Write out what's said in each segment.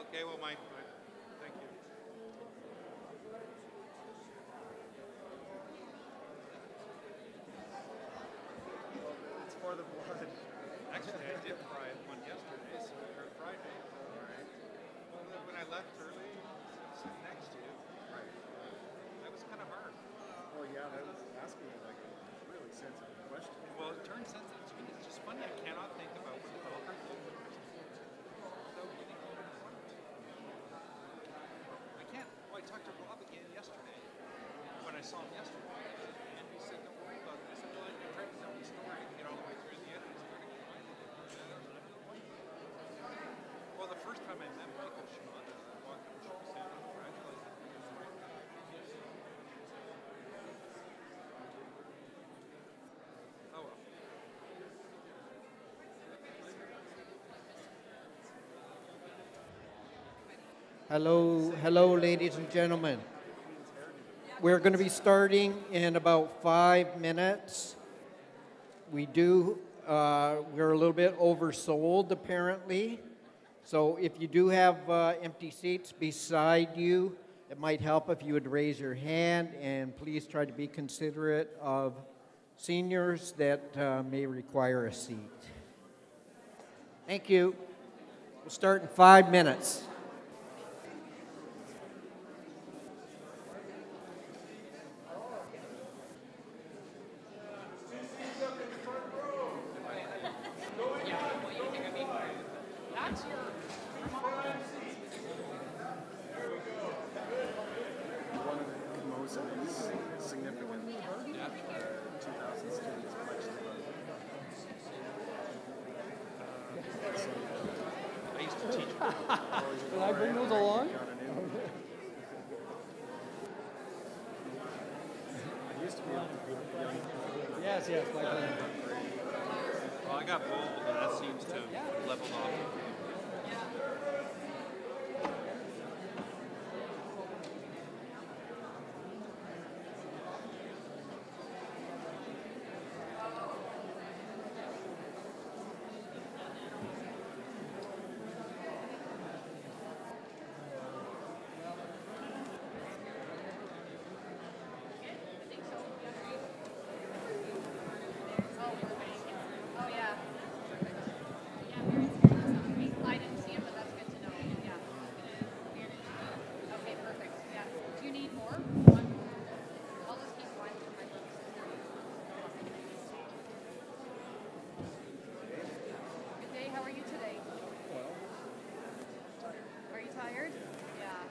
Okay, well, Mike, thank you. It's for the blood. Actually, I did fry one yesterday, or Friday. All right. Well, then when I left early, sitting next to you, Right. that was kind of hard. Well, yeah, that was asking like a really sensitive question. Well, it turned sensitive to me. It's just funny. I cannot think about what the hell her favorite Christmas without getting over the front. I can't. Well, I talked to Rob again yesterday when I saw him yesterday, and he said, "Don't worry about it." I said, "Well, I tried to tell the story and get all the way through the end. I started crying again. Well, the first time I met Michael Shimada, I walked up and shook his hand and congratulated him. He was right there. Oh well. Hello, ladies and gentlemen. We're going to be starting in about 5 minutes. We're a little bit oversold apparently. So if you do have empty seats beside you, it might help if you would raise your hand, and please try to be considerate of seniors that may require a seat. Thank you. We'll start in 5 minutes. One of the most significant 2000 students pledged to vote. I used to teach. Did I bring those along? I used to be able to beat the young people. Yes, my friend. Well, I got bold, and that seems to have leveled off. Oh, yeah. I didn't see him, but that's good to know. Yeah. Okay, perfect. Yeah. Do you need more? One? I'll just keep one for my little sister. Good day. How are you today? Are you tired? Yeah.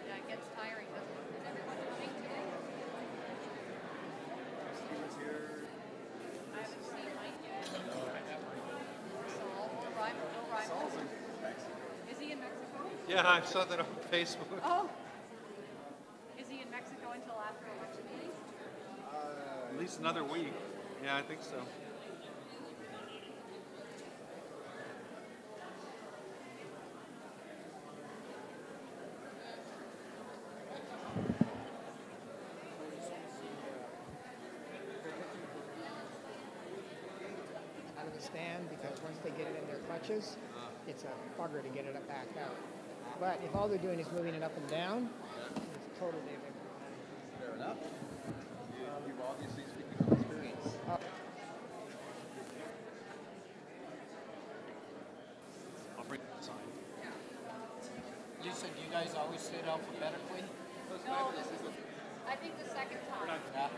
Yeah, it gets tiring, doesn't it? Is everyone coming today? He was here. I haven't seen Mike yet. Saul, no rival. Saul's in Mexico. Is he in Mexico? Yeah, I saw that on Facebook. Oh. Is he in Mexico until after election day? At least another week. Yeah, I think so. Out of the stand, because once they get it in their clutches, it's a bugger to get it up back out. But if all they're doing is moving it up and down, it's totally different. Fair enough. You've obviously speaking from experience. I'll bring the sign. Lisa, do you guys always sit alphabetically? No, this is, I think the second time. Yeah.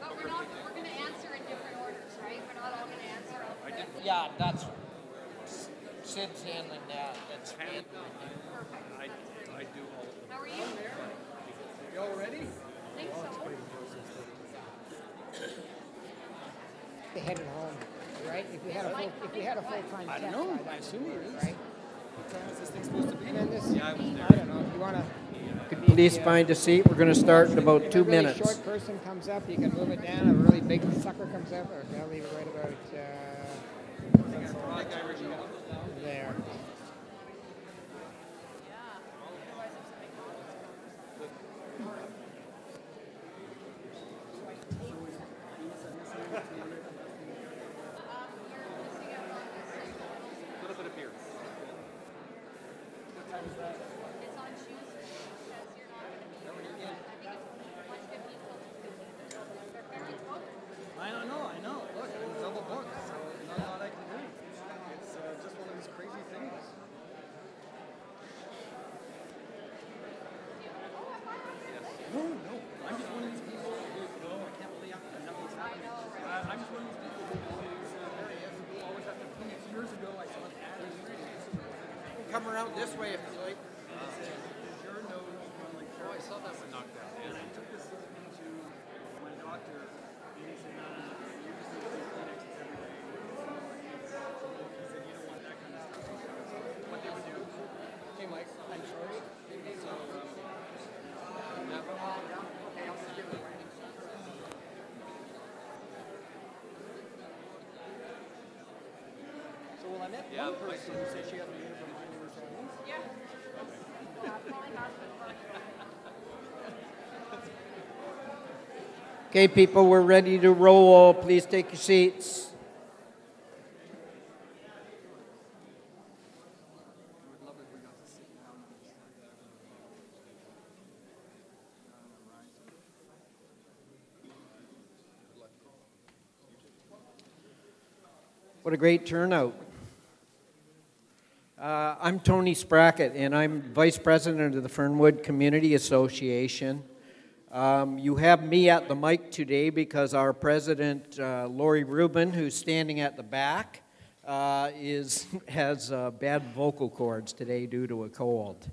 But we're going to answer in different orders, right? We're not all going to answer alphabetically. Yeah, that's Sid's handling that. That's Perfect. I do all of them. How are you? You all ready? I think so. They headed home, right? If we had a full-time I don't tech know. guy, I that's assume it is. right? What time is this thing supposed to be? And then this, Yeah, I was there. I don't know. If you want to, Please find a seat. We're going to start in about 2 if a really minutes. short person comes up, you can move it down. A really big sucker comes up, or I'll leave it right about there. Yeah. Otherwise it's like, you're missing out on this. A little bit of beer. come around this way if you like. Your nose run like Oh, I saw that one knocked out. and I took this into my doctor, and he said, no, no, no, you just need to take Kleenexes every day. He said, you don't want that kind of stuff. So what they would do, Hey, Mike, I'm sorry. so, So, well, I met Yeah, one person who said she had a uniform on her family. Yeah. Probably husband works. Okay, people, we're ready to roll. Please take your seats. What a great turnout. I'm Tony Sprackett, and I'm Vice President of the Fernwood Community Association. You have me at the mic today because our President, Lori Rubin, who's standing at the back, has bad vocal cords today due to a cold.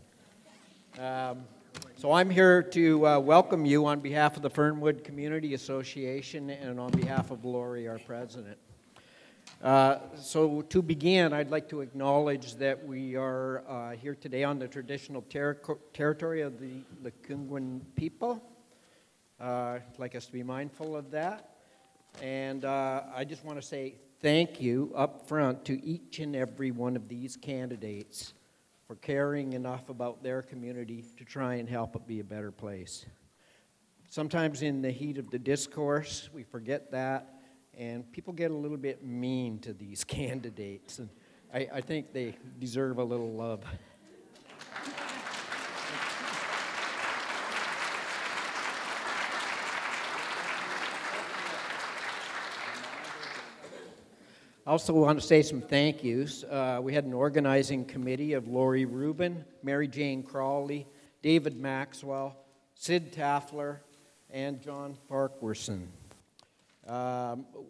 So I'm here to welcome you on behalf of the Fernwood Community Association and on behalf of Lori, our President. So to begin, I'd like to acknowledge that we are here today on the traditional territory of the Lekwungen people. I'd like us to be mindful of that. And I just want to say thank you up front to each and every one of these candidates for caring enough about their community to try and help it be a better place. Sometimes in the heat of the discourse, we forget that. And people get a little bit mean to these candidates, and I think they deserve a little love. I also want to say some thank yous. We had an organizing committee of Lori Rubin, Mary Jane Crawley, David Maxwell, Sid Taffler, and John Farquharson.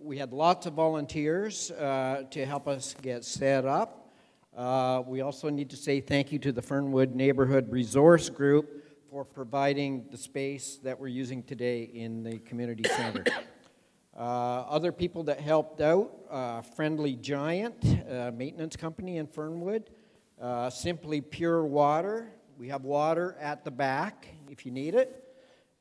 We had lots of volunteers to help us get set up. We also need to say thank you to the Fernwood Neighborhood Resource Group for providing the space that we're using today in the community center. Other people that helped out, Friendly Giant, maintenance company in Fernwood, Simply Pure Water. We have water at the back if you need it.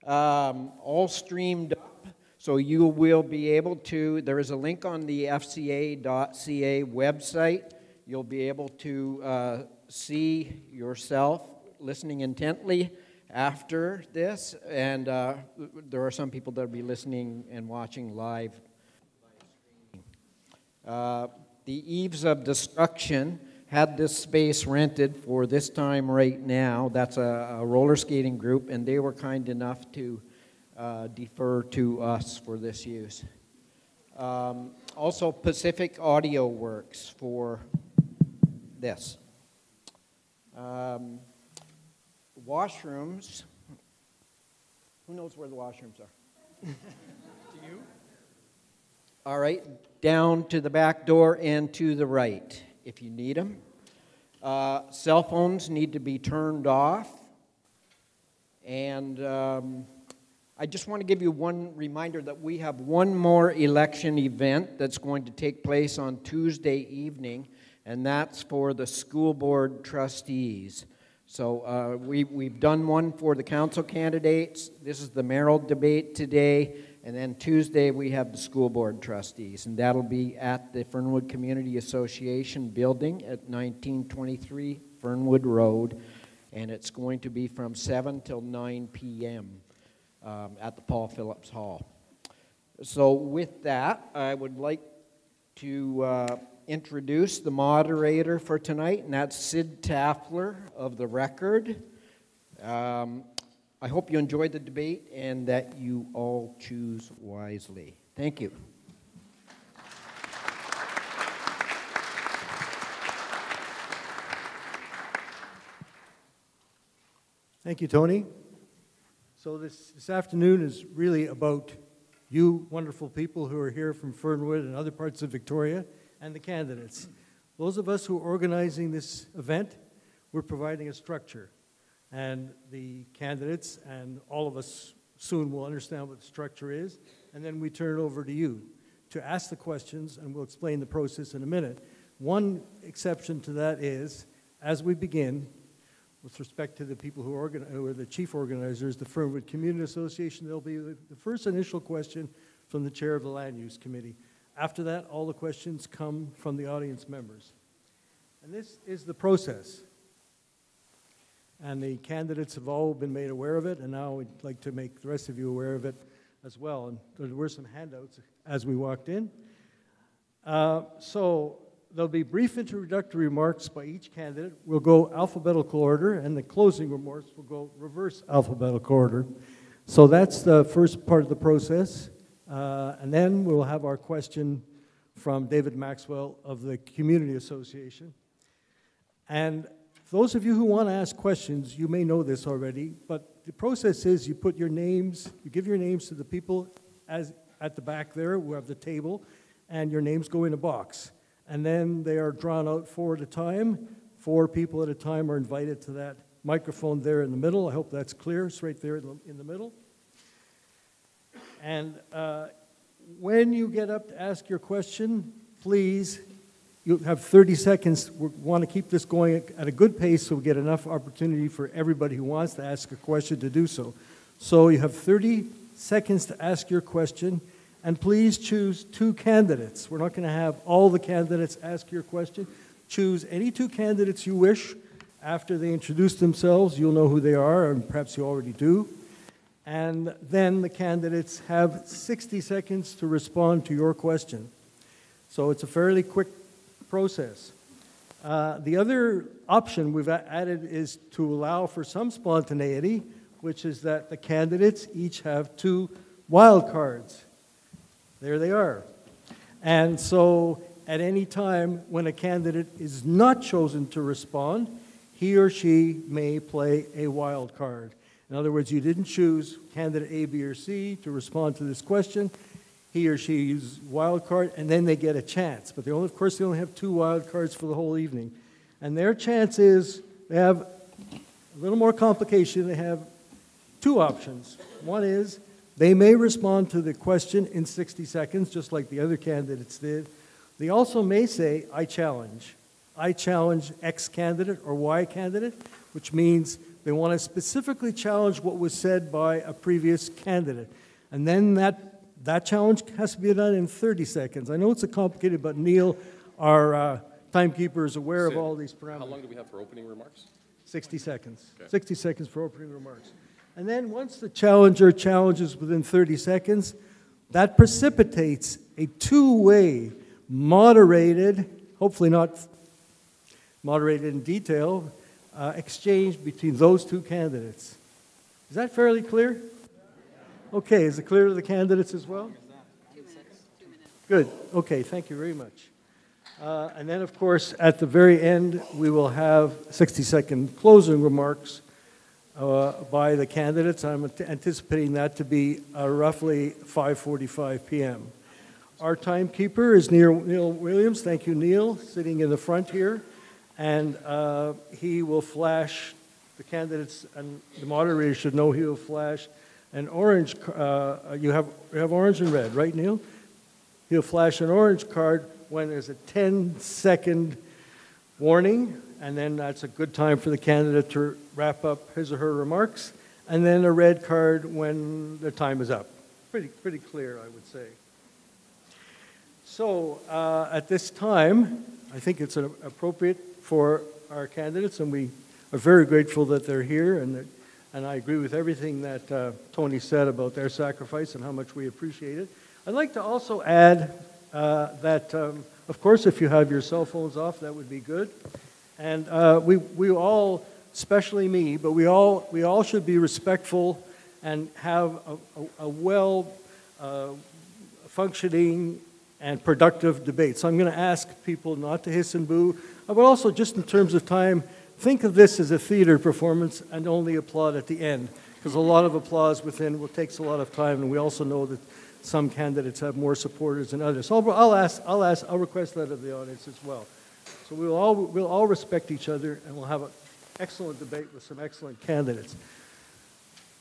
All streamed up. So you will be able to, there is a link on the fca.ca website. You'll be able to see yourself listening intently after this. And there are some people that will be listening and watching live. The Eaves of Destruction had this space rented for this time right now. That's a roller skating group, and they were kind enough to defer to us for this use. Also, Pacific Audio Works for this. Washrooms. Who knows where the washrooms are? Do you? All right, down to the back door and to the right, if you need them. Cell phones need to be turned off. And I just want to give you one reminder that we have one more election event that's going to take place on Tuesday evening, and that's for the school board trustees. So we've done one for the council candidates. This is the Mayoral debate today, and then Tuesday we have the school board trustees, and that'll be at the Fernwood Community Association building at 1923 Fernwood Road, and it's going to be from 7 till 9 p.m. At the Paul Phillips Hall. So with that, I would like to introduce the moderator for tonight, and that's Sid Taffler of The Record. I hope you enjoyed the debate and that you all choose wisely. Thank you. Thank you, Tony. So this afternoon is really about you wonderful people who are here from Fernwood and other parts of Victoria and the candidates. Those of us who are organizing this event we're providing a structure. And the candidates and all of us soon will understand what the structure is, and then we turn it over to you to ask the questions, and we'll explain the process in a minute. One exception to that is, as we begin, with respect to the people who are the chief organizers, the Fernwood Community Association, there'll be the first initial question from the chair of the Land Use Committee. After that, all the questions come from the audience members. And this is the process. And the candidates have all been made aware of it, and now we'd like to make the rest of you aware of it as well. And there were some handouts as we walked in. So there'll be brief introductory remarks by each candidate. We'll go alphabetical order, and the closing remarks will go reverse alphabetical order. So that's the first part of the process. And then we'll have our question from David Maxwell of the Community Association. And those of you who want to ask questions, you may know this already, but the process is you put your names, you give your names to the people at the back there who have the table, and your names go in a box. And then they are drawn out 4 at a time. 4 people at a time are invited to that microphone there in the middle. I hope that's clear. It's right there in the middle. And when you get up to ask your question, please, you have 30 seconds. We want to keep this going at a good pace so we get enough opportunity for everybody who wants to ask a question to do so. So you have 30 seconds to ask your question, and please choose 2 candidates. We're not going to have all the candidates ask your question. Choose any 2 candidates you wish. After they introduce themselves, you'll know who they are, and perhaps you already do. And then the candidates have 60 seconds to respond to your question. So it's a fairly quick process. The other option we've added is to allow for some spontaneity, which is that the candidates each have 2 wild cards. There they are. And so at any time when a candidate is not chosen to respond, he or she may play a wild card. In other words, you didn't choose candidate A, B, or C to respond to this question. He or she uses wild card, and then they get a chance. But of course, they only have 2 wild cards for the whole evening. And their chance is, they have a little more complication. They have 2 options. One is, they may respond to the question in 60 seconds, just like the other candidates did. They also may say, I challenge. I challenge X candidate or Y candidate, which means they want to specifically challenge what was said by a previous candidate. And then that challenge has to be done in 30 seconds. I know it's complicated, but Neil, our timekeeper, is aware of all these parameters. How long do we have for opening remarks? 60 seconds. Okay. 60 seconds for opening remarks. And then once the challenger challenges within 30 seconds, that precipitates a 2-way, moderated, hopefully not moderated in detail, exchange between those 2 candidates. Is that fairly clear? Okay, is it clear to the candidates as well? 2 minutes. 2 minutes. Good. Okay, thank you very much. And then, of course, at the very end, we will have 60-second closing remarks by the candidates. I'm anticipating that to be roughly 5:45 p.m. Our timekeeper is Neil Williams. Thank you, Neil, sitting in the front here. And he will flash the candidates, and the moderator should know he will flash an orange. You have orange and red, right, Neil? He'll flash an orange card when there's a 10-second warning, and then that's a good time for the candidate to wrap up his or her remarks, and then a red card when the time is up. Pretty clear, I would say. So at this time, I think it's appropriate for our candidates, and we are very grateful that they're here, and I agree with everything that Tony said about their sacrifice and how much we appreciate it. I'd like to also add that, of course, if you have your cell phones off, that would be good. And we all, especially me, but we all should be respectful and have a well functioning and productive debate. So I'm going to ask people not to hiss and boo, but also just in terms of time, think of this as a theater performance and only applaud at the end, because a lot of applause takes a lot of time, and we also know that some candidates have more supporters than others. So I'll request that of the audience as well. So we'll all respect each other, and we'll have excellent debate with some excellent candidates.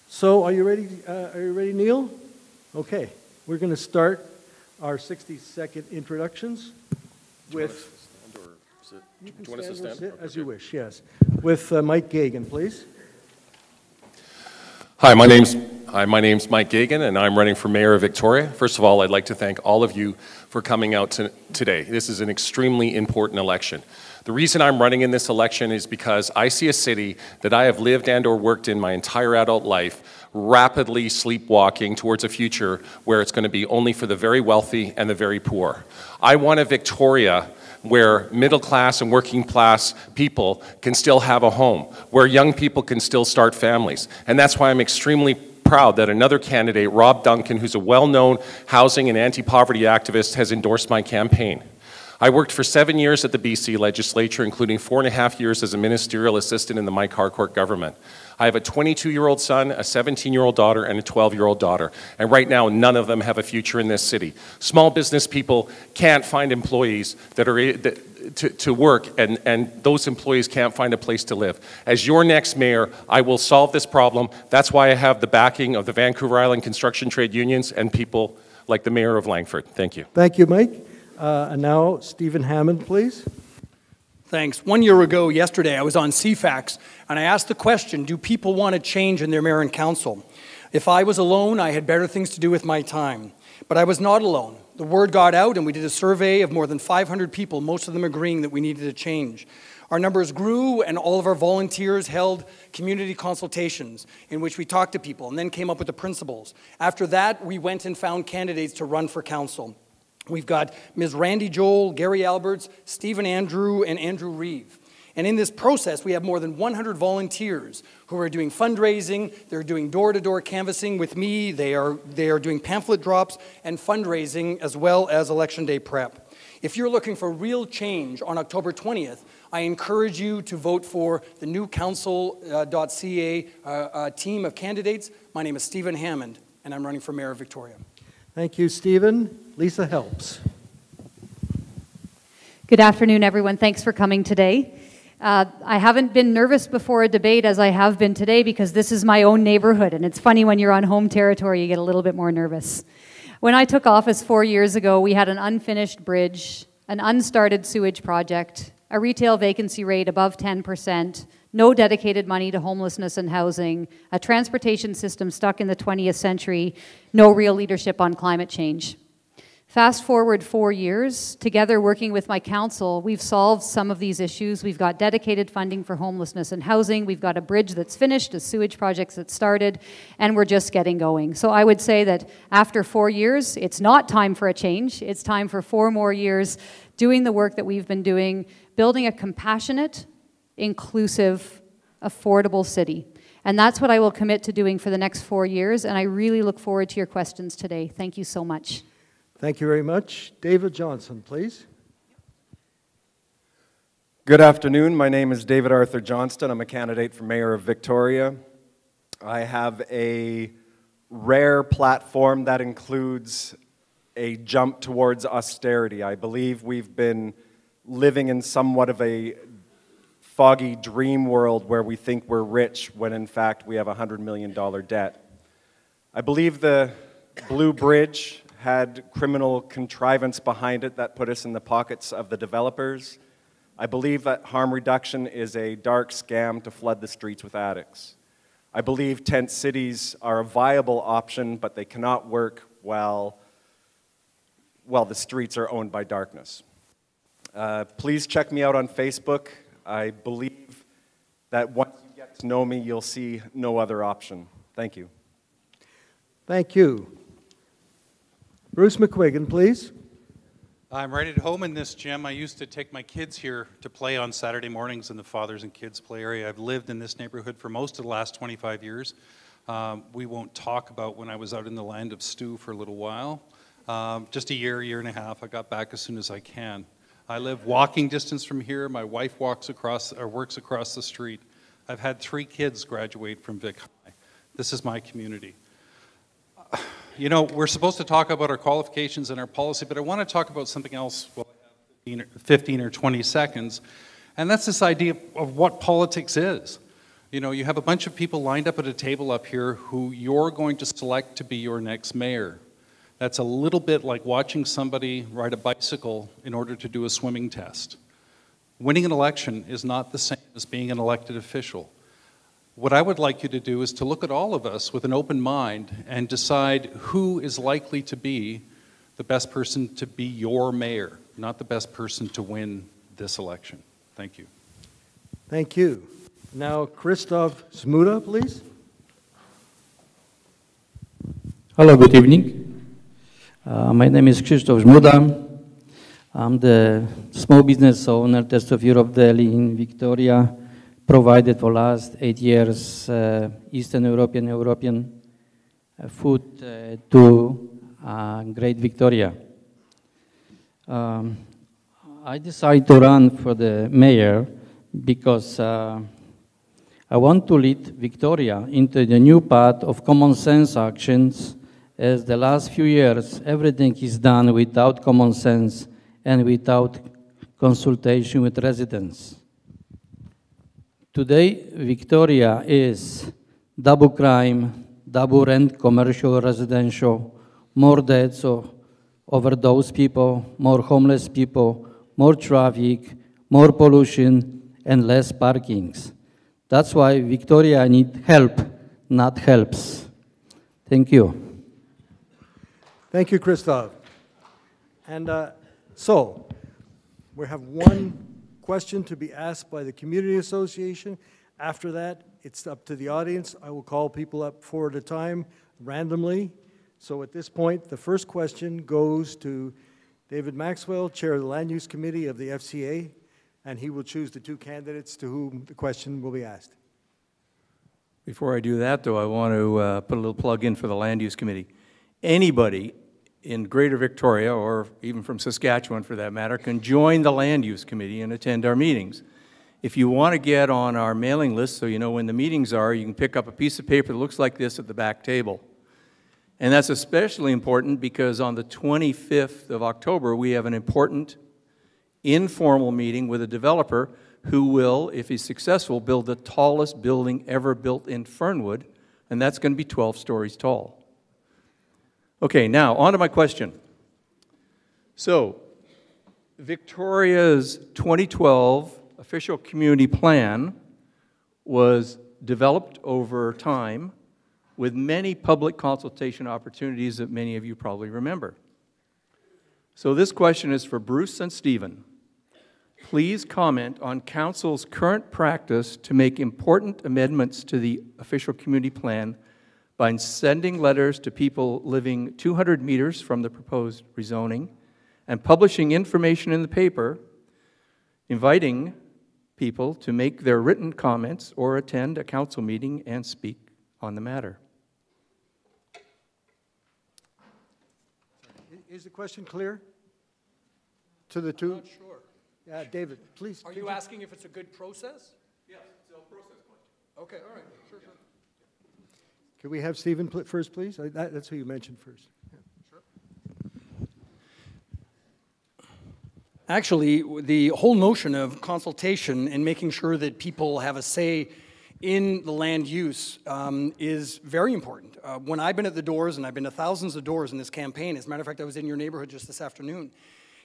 So are you ready, Neil? Okay, we're going to start our 60-second introductions with... Do you want us to stand? As you wish, yes. With Mike Gagan, please. Hi, my name's Mike Gagan, and I'm running for Mayor of Victoria. First of all, I'd like to thank all of you for coming out today. This is an extremely important election. The reason I'm running in this election is because I see a city that I have lived and or worked in my entire adult life rapidly sleepwalking towards a future where it's going to be only for the very wealthy and the very poor. I want a Victoria where middle class and working class people can still have a home, where young people can still start families. And that's why I'm extremely proud that another candidate, Rob Duncan, who's a well-known housing and anti-poverty activist, has endorsed my campaign. I worked for 7 years at the BC legislature, including 4.5 years as a ministerial assistant in the Mike Harcourt government. I have a 22-year-old son, a 17-year-old daughter, and a 12-year-old daughter. And right now, none of them have a future in this city. Small business people can't find employees that are to work, and those employees can't find a place to live. As your next mayor, I will solve this problem. That's why I have the backing of the Vancouver Island construction trade unions and people like the mayor of Langford. Thank you. Thank you, Mike. And now, Stephen Hammond, please. Thanks. 1 year ago, yesterday, I was on CFAX, and I asked the question, do people want to change in their mayor and council? If I was alone, I had better things to do with my time. But I was not alone. The word got out, and we did a survey of more than 500 people, most of them agreeing that we needed a change. Our numbers grew, and all of our volunteers held community consultations in which we talked to people and then came up with the principles. After that, we went and found candidates to run for council. We've got Ms. Randy Joel, Gary Alberts, Stephen Andrew, and Andrew Reeve. And in this process, we have more than 100 volunteers who are doing fundraising, they're doing door-to-door canvassing with me, they are doing pamphlet drops and fundraising as well as election day prep. If you're looking for real change on October 20th, I encourage you to vote for the new council.ca team of candidates. My name is Stephen Hammond, and I'm running for Mayor of Victoria. Thank you, Stephen. Lisa Helps. Good afternoon, everyone. Thanks for coming today. I haven't been nervous before a debate as I have been today because this is my own neighborhood, and it's funny when you're on home territory, you get a little bit more nervous. When I took office 4 years ago, we had an unfinished bridge, an unstarted sewage project, a retail vacancy rate above 10%, no dedicated money to homelessness and housing, a transportation system stuck in the 20th century, no real leadership on climate change. Fast forward 4 years, together working with my council, we've solved some of these issues. We've got dedicated funding for homelessness and housing, we've got a bridge that's finished, a sewage project that started, and we're just getting going. So I would say that after 4 years, it's not time for a change, it's time for 4 more years doing the work that we've been doing, building a compassionate, inclusive, affordable city. And that's what I will commit to doing for the next 4 years, and I really look forward to your questions today. Thank you so much. Thank you very much. David Johnson, please. Good afternoon. My name is David Arthur Johnston. I'm a candidate for Mayor of Victoria. I have a rare platform that includes a jump towards austerity. I believe we've been living in somewhat of a foggy dream world where we think we're rich when in fact we have a $100 million debt. I believe the Blue Bridge had criminal contrivance behind it that put us in the pockets of the developers. I believe that harm reduction is a dark scam to flood the streets with addicts. I believe tent cities are a viable option, but they cannot work while the streets are owned by darkness. Please check me out on Facebook. I believe that once you get to know me, you'll see no other option. Thank you. Thank you. Bruce McQuiggan, please. I'm right at home in this gym. I used to take my kids here to play on Saturday mornings in the fathers and kids play area. I've lived in this neighborhood for most of the last 25 years. We won't talk about when I was out in the land of Stu for a little while. Just a year and a half. I got back as soon as I can. I live walking distance from here. My wife works across the street. I've had 3 kids graduate from Vic High. This is my community. You know, we're supposed to talk about our qualifications and our policy, but I want to talk about something else while I have 15 or 20 seconds, And that's this idea of what politics is. You know, you have a bunch of people lined up at a table up here who you're going to select to be your next mayor. That's a little bit like watching somebody ride a bicycle in order to do a swimming test. Winning an election is not the same as being an elected official. What I would like you to do is to look at all of us with an open mind and decide who is likely to be the best person to be your mayor, not the best person to win this election. Thank you. Thank you. Now, Christoph Smuda, please. Hello, good evening. My name is Krzysztof Żmuda. I'm the small business owner, Test of Europe Deli in Victoria, provided for last 8 years Eastern European food to Great Victoria. I decided to run for the mayor because I want to lead Victoria into the new path of common sense actions, as the last few years everything is done without common sense and without consultation with residents. Today, Victoria is double crime, double rent, commercial, residential, more deaths over those people, more homeless people, more traffic, more pollution, and less parkings. That's why Victoria needs help, not helps. Thank you. Thank you, Christoph. And so, we have one question to be asked by the Community Association. After that, it's up to the audience. I will call people up four at a time, randomly. So at this point, the first question goes to David Maxwell, Chair of the Land Use Committee of the FCA, and he will choose the two candidates to whom the question will be asked. Before I do that, though, I want to put a little plug in for the Land Use Committee. Anybody in Greater Victoria, or even from Saskatchewan for that matter, can join the Land Use Committee and attend our meetings. If you want to get on our mailing list so you know when the meetings are, you can pick up a piece of paper that looks like this at the back table. And that's especially important because on the 25th of October, we have an important informal meeting with a developer who will, if he's successful, build the tallest building ever built in Fernwood, and that's going to be 12 stories tall. Okay, now, on to my question. So, Victoria's 2012 official community plan was developed over time with many public consultation opportunities that many of you probably remember. So this question is for Bruce and Stephen. Please comment on Council's current practice to make important amendments to the official community plan by sending letters to people living 200 meters from the proposed rezoning and publishing information in the paper, inviting people to make their written comments or attend a council meeting and speak on the matter. Is the question clear to the two? I'm not sure. Yeah, David, please. Are you asking if it's a good process? Yes, it's a process question. Okay, all right, sure. Can we have Stephen first, please? That's who you mentioned first. Yeah. Sure. Actually, the whole notion of consultation and making sure that people have a say in the land use is very important. When I've been at the doors, and I've been to thousands of doors in this campaign, as a matter of fact, I was in your neighborhood just this afternoon,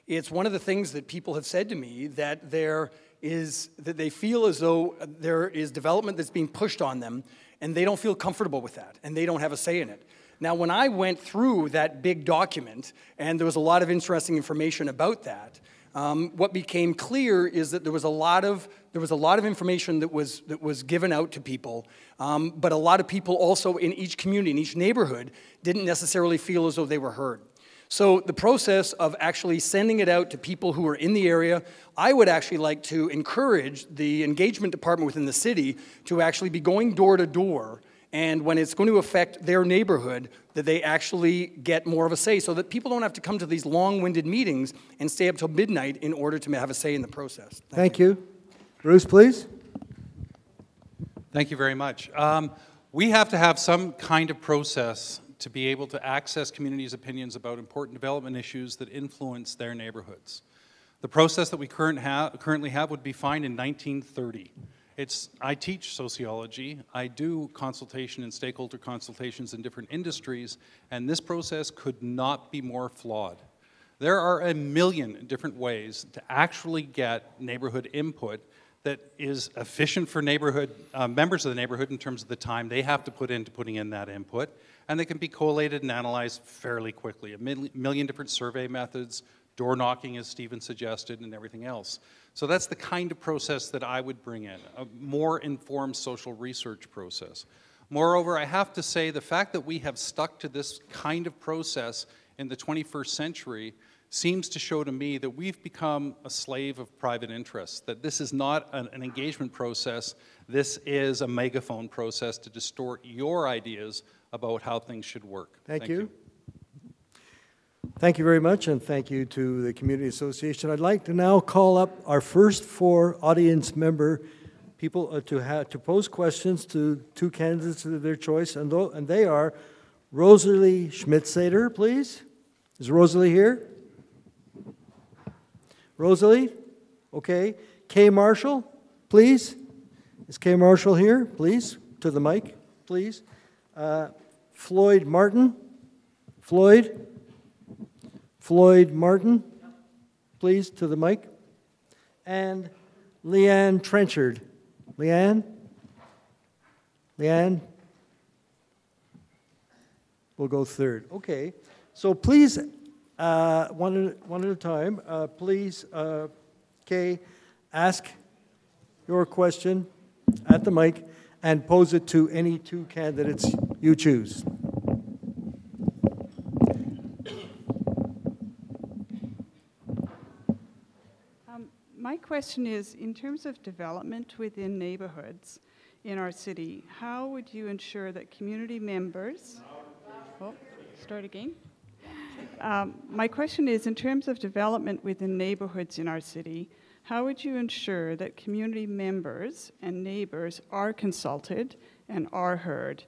it's one of the things that people have said to me that they feel as though there is development that's being pushed on them, and they don't feel comfortable with that, and they don't have a say in it. Now, when I went through that big document, and there was a lot of interesting information about that, what became clear is that there was a lot of information that was given out to people, but a lot of people also in each community, in each neighborhood, didn't necessarily feel as though they were heard. So the process of actually sending it out to people who are in the area, I would actually like to encourage the engagement department within the city to actually be going door to door, and when it's going to affect their neighborhood, that they actually get more of a say so that people don't have to come to these long-winded meetings and stay up till midnight in order to have a say in the process. Thank you. Bruce, please. Thank you very much. We have to have some kind of process to be able to access communities' opinions about important development issues that influence their neighborhoods. The process that we currently have would be fine in 1930. I teach sociology, I do consultation and stakeholder consultations in different industries, and this process could not be more flawed. There are a million different ways to actually get neighborhood input that is efficient for neighborhood members of the neighborhood in terms of the time they have to put into putting in that input, and they can be collated and analyzed fairly quickly. A million different survey methods, door knocking as Stephen suggested, and everything else. So that's the kind of process that I would bring in, a more informed social research process. Moreover, I have to say the fact that we have stuck to this kind of process in the 21st century seems to show to me that we've become a slave of private interests, that this is not an engagement process, this is a megaphone process to distort your ideas about how things should work. Thank you. Thank you very much, and thank you to the Community Association. I'd like to now call up our first 4 audience member people to pose questions to 2 candidates of their choice, and they are Rosalie Schmidsader, please. Is Rosalie here? Rosalie? Okay. Kay Marshall, please. Is Kay Marshall here? Please, to the mic, please. Floyd Martin. Floyd Martin, please, to the mic. And Leanne Trenchard. Leanne? We'll go third. Okay. So please, one at a time, please, Kay, ask your question at the mic and pose it to any 2 candidates you choose. My question is, in terms of development within neighborhoods in our city, how would you ensure that community members... Oh, start again. My question is, in terms of development within neighborhoods in our city, how would you ensure that community members and neighbors are consulted and are heard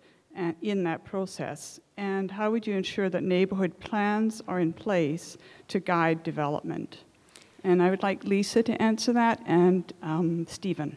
in that process? And how would you ensure that neighborhood plans are in place to guide development? And I would like Lisa to answer that, and Stephen.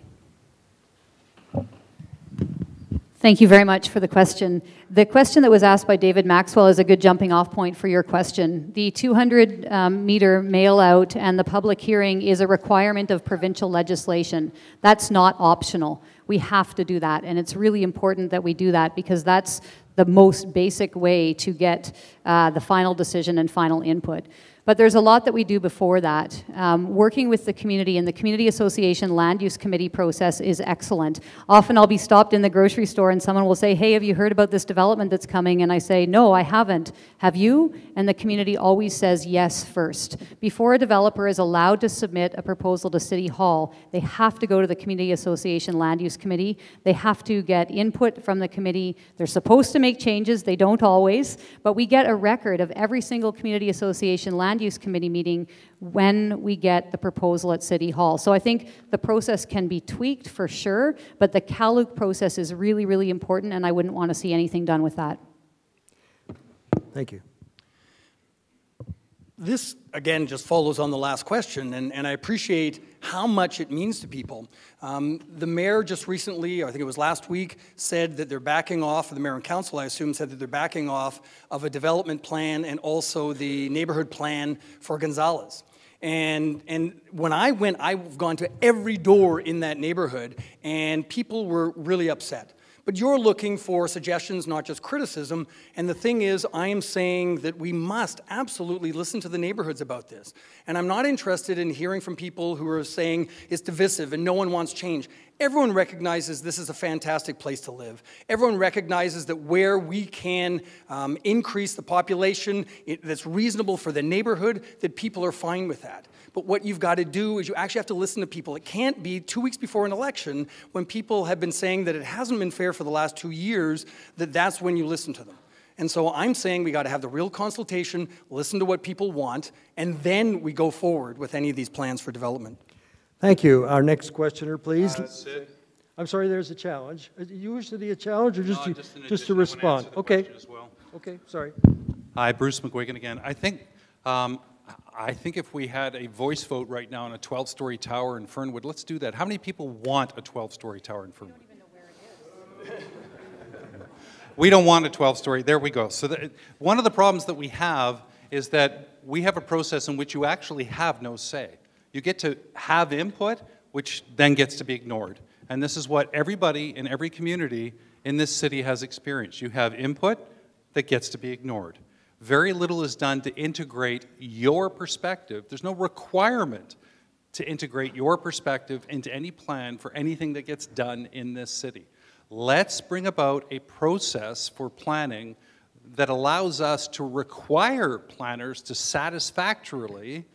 Thank you very much for the question. The question that was asked by David Maxwell is a good jumping off point for your question. The 200-meter mail-out and the public hearing is a requirement of provincial legislation. That's not optional. We have to do that, and it's really important that we do that because that's the most basic way to get the final decision and final input. But there's a lot that we do before that. Working with the community and the Community Association Land Use Committee process is excellent. Often I'll be stopped in the grocery store and someone will say, hey, have you heard about this development that's coming? And I say, no, I haven't. Have you? And the community always says yes first. Before a developer is allowed to submit a proposal to City Hall, they have to go to the Community Association Land Use Committee. They have to get input from the committee. They're supposed to make changes. They don't always. But we get a record of every single Community Association Land Use Committee meeting when we get the proposal at City Hall. So I think the process can be tweaked for sure, but the CALUC process is really, really important, and I wouldn't want to see anything done with that. Thank you. This, again, just follows on the last question, and I appreciate how much it means to people. The mayor just recently, I think it was last week, said that they're backing off, the mayor and council, I assume, said that they're backing off of a development plan and also the neighborhood plan for Gonzales. And when I went, I've gone to every door in that neighborhood, and people were really upset. But you're looking for suggestions, not just criticism. And the thing is, I am saying that we must absolutely listen to the neighborhoods about this. And I'm not interested in hearing from people who are saying it's divisive and no one wants change. Everyone recognizes this is a fantastic place to live. Everyone recognizes that where we can increase the population that's reasonable for the neighborhood, that people are fine with that. But what you've got to do is you actually have to listen to people. It can't be 2 weeks before an election when people have been saying that it hasn't been fair for the last 2 years, that's when you listen to them. And so I'm saying we got to have the real consultation, listen to what people want, and then we go forward with any of these plans for development. Thank you. Our next questioner, please. Sid. I'm sorry, there's a challenge. You wish to be a challenge or just to respond? Okay. As well. Okay, sorry. Hi, Bruce McGuigan again. I think I think if we had a voice vote right now on a 12-story tower in Fernwood, let's do that. How many people want a 12-story tower in Fernwood? We don't want a 12-story. There we go. So one of the problems that we have is that we have a process in which you actually have no say. You get to have input, which then gets to be ignored. And this is what everybody in every community in this city has experienced. You have input that gets to be ignored. Very little is done to integrate your perspective. There's no requirement to integrate your perspective into any plan for anything that gets done in this city. Let's bring about a process for planning that allows us to require planners to satisfactorily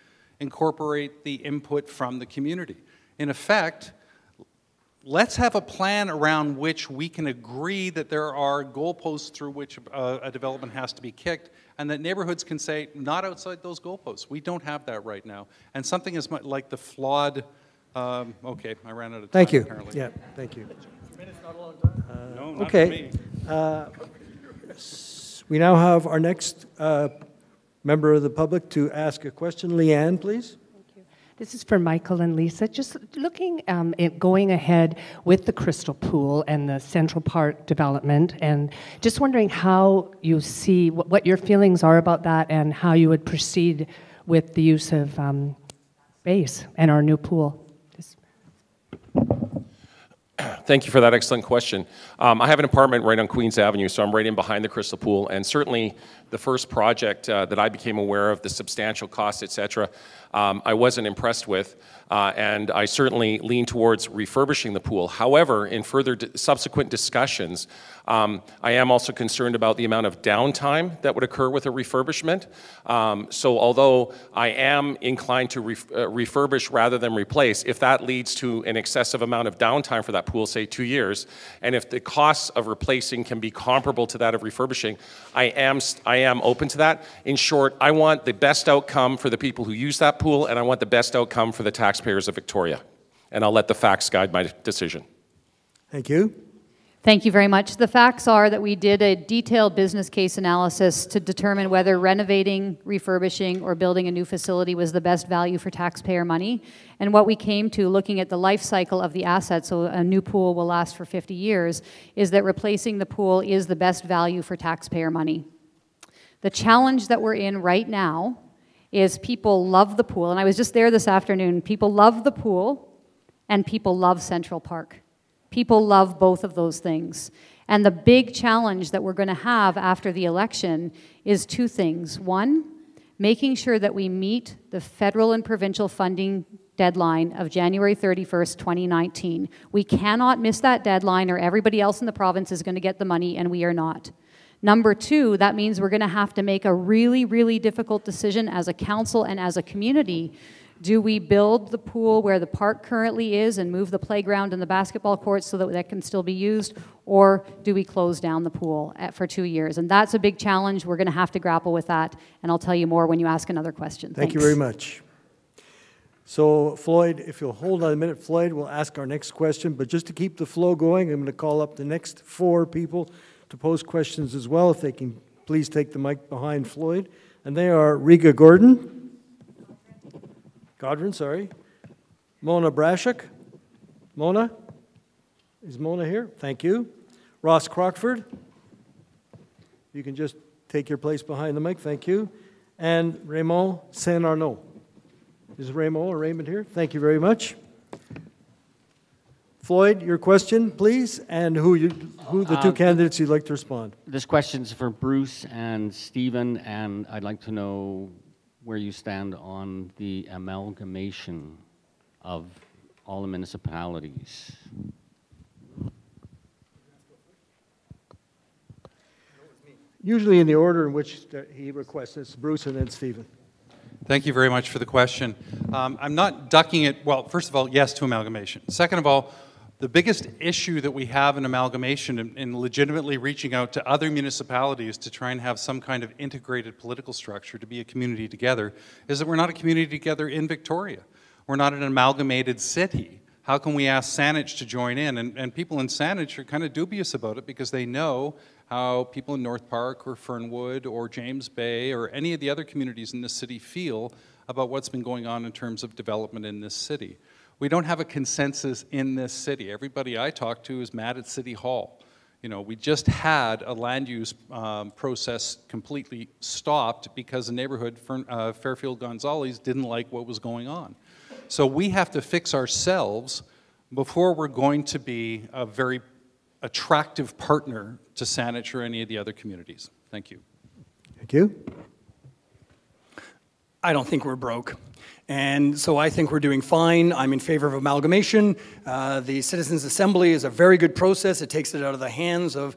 incorporate the input from the community. In effect, let's have a plan around which we can agree that there are goalposts through which a development has to be kicked, and that neighborhoods can say, not outside those goalposts. We don't have that right now. And something as much like the flawed, okay, I ran out of time. Thank you. Apparently. Yeah, thank you. No, not okay. for me. We now have our next member of the public to ask a question. Leanne, please. This is for Michael and Lisa. Just looking at going ahead with the Crystal Pool and the Central Park development, and just wondering how you see, what your feelings are about that, and how you would proceed with the use of base and our new pool. Thank you for that excellent question. I have an apartment right on Queens Avenue, so I'm right in behind the Crystal Pool, and certainly the first project that I became aware of, the substantial costs, et cetera, I wasn't impressed with, and I certainly lean towards refurbishing the pool. However, in further subsequent discussions, I am also concerned about the amount of downtime that would occur with a refurbishment. So although I am inclined to refurbish rather than replace, if that leads to an excessive amount of downtime for that pool, say 2 years, and if the costs of replacing can be comparable to that of refurbishing, I am open to that. In short, I want the best outcome for the people who use that pool, and I want the best outcome for the taxpayers of Victoria. And I'll let the facts guide my decision. Thank you. Thank you very much. The facts are that we did a detailed business case analysis to determine whether renovating, refurbishing, or building a new facility was the best value for taxpayer money. And what we came to, looking at the life cycle of the asset, so a new pool will last for 50 years, is that replacing the pool is the best value for taxpayer money. The challenge that we're in right now is people love the pool, and I was just there this afternoon. People love the pool, and people love Central Park. People love both of those things. And the big challenge that we're going to have after the election is two things. One, making sure that we meet the federal and provincial funding deadline of January 31st, 2019. We cannot miss that deadline, or everybody else in the province is going to get the money, and we are not. Number two, that means we're going to have to make a really, really difficult decision as a council and as a community. Do we build the pool where the park currently is and move the playground and the basketball courts so that that can still be used, or do we close down the pool for 2 years? And that's a big challenge. We're going to have to grapple with that, and I'll tell you more when you ask another question. Thank you very much. So, Floyd, if you'll hold on a minute, Floyd, we'll ask our next question. But just to keep the flow going, I'm going to call up the next 4 people to pose questions as well, if they can please take the mic behind Floyd. And they are Riga Godwin, sorry. Mona Brashuk. Mona? Is Mona here? Thank you. Ross Crockford. You can just take your place behind the mic. Thank you. And Raymond Saint-Arnaud. Is Raymond or Raymond here? Thank you very much. Floyd, your question, please, and who the two candidates you'd like to respond. This question's for Bruce and Stephen, and I'd like to know where you stand on the amalgamation of all the municipalities. Usually in the order in which he requests. It's Bruce and then Stephen. Thank you very much for the question. I'm not ducking it. Well, first of all, yes to amalgamation. Second of all, the biggest issue that we have in amalgamation and legitimately reaching out to other municipalities to try and have some kind of integrated political structure to be a community together is that we're not a community together in Victoria. We're not an amalgamated city. How can we ask Saanich to join in? And people in Saanich are kind of dubious about it because they know how people in North Park or Fernwood or James Bay or any of the other communities in this city feel about what's been going on in terms of development in this city. We don't have a consensus in this city. Everybody I talk to is mad at City Hall. You know, we just had a land use process completely stopped because the neighborhood, Fairfield Gonzales, didn't like what was going on. So we have to fix ourselves before we're going to be a very attractive partner to Saanich or any of the other communities. Thank you. Thank you. I don't think we're broke. And so I think we're doing fine. I'm in favor of amalgamation. The Citizens Assembly is a very good process. It takes it out of the hands of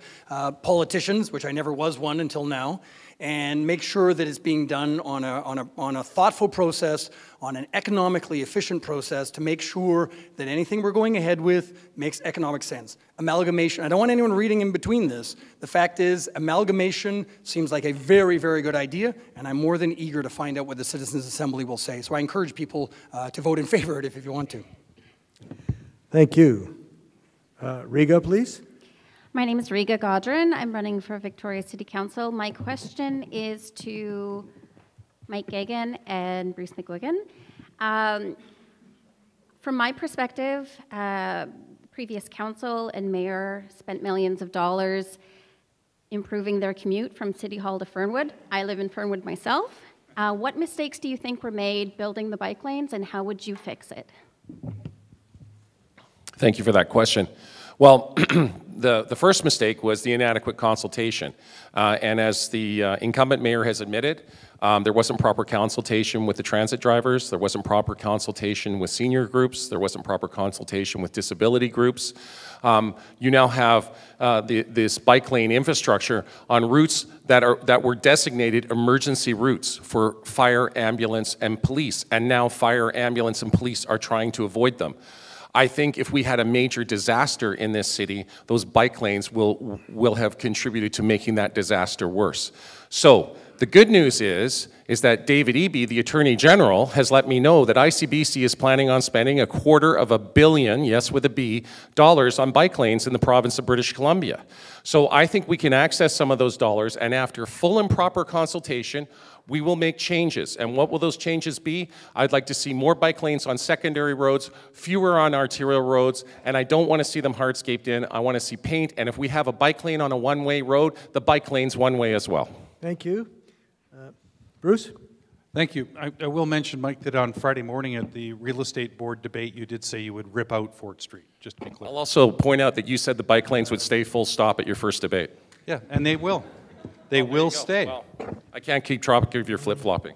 politicians, which I never was one until now, and make sure that it's being done on a thoughtful process, on an economically efficient process to make sure that anything we're going ahead with makes economic sense. Amalgamation, I don't want anyone reading in between this. The fact is, amalgamation seems like a very, very good idea, and I'm more than eager to find out what the Citizens Assembly will say. So I encourage people to vote in favor of it if you want to. Thank you. Riga, please. My name is Riga Godrin. I'm running for Victoria City Council. My question is to Mike Gagan and Bruce McGuigan. From my perspective, previous council and mayor spent millions of dollars improving their commute from City Hall to Fernwood. I live in Fernwood myself. What mistakes do you think were made building the bike lanes, and how would you fix it? Thank you for that question. Well, the first mistake was the inadequate consultation. And as the incumbent mayor has admitted, there wasn't proper consultation with the transit drivers, there wasn't proper consultation with senior groups, there wasn't proper consultation with disability groups. You now have this bike lane infrastructure on routes that were designated emergency routes for fire, ambulance, and police, and now fire, ambulance, and police are trying to avoid them. I think if we had a major disaster in this city, those bike lanes will have contributed to making that disaster worse. So the good news is that David Eby, the Attorney General, has let me know that ICBC is planning on spending $250 million, yes with a B, dollars on bike lanes in the province of British Columbia. So I think we can access some of those dollars, and after full and proper consultation, we will make changes. And what will those changes be? I'd like to see more bike lanes on secondary roads, fewer on arterial roads, and I don't want to see them hardscaped in. I want to see paint, and if we have a bike lane on a one-way road, the bike lane's one way as well. Thank you. Bruce? Thank you. I will mention, Mike, that on Friday morning at the real estate board debate, you did say you would rip out Fort Street, just to be clear. I'll also point out that you said the bike lanes would stay full stop at your first debate. Yeah, and they will. They will stay. Well, I can't keep track of your flip-flopping.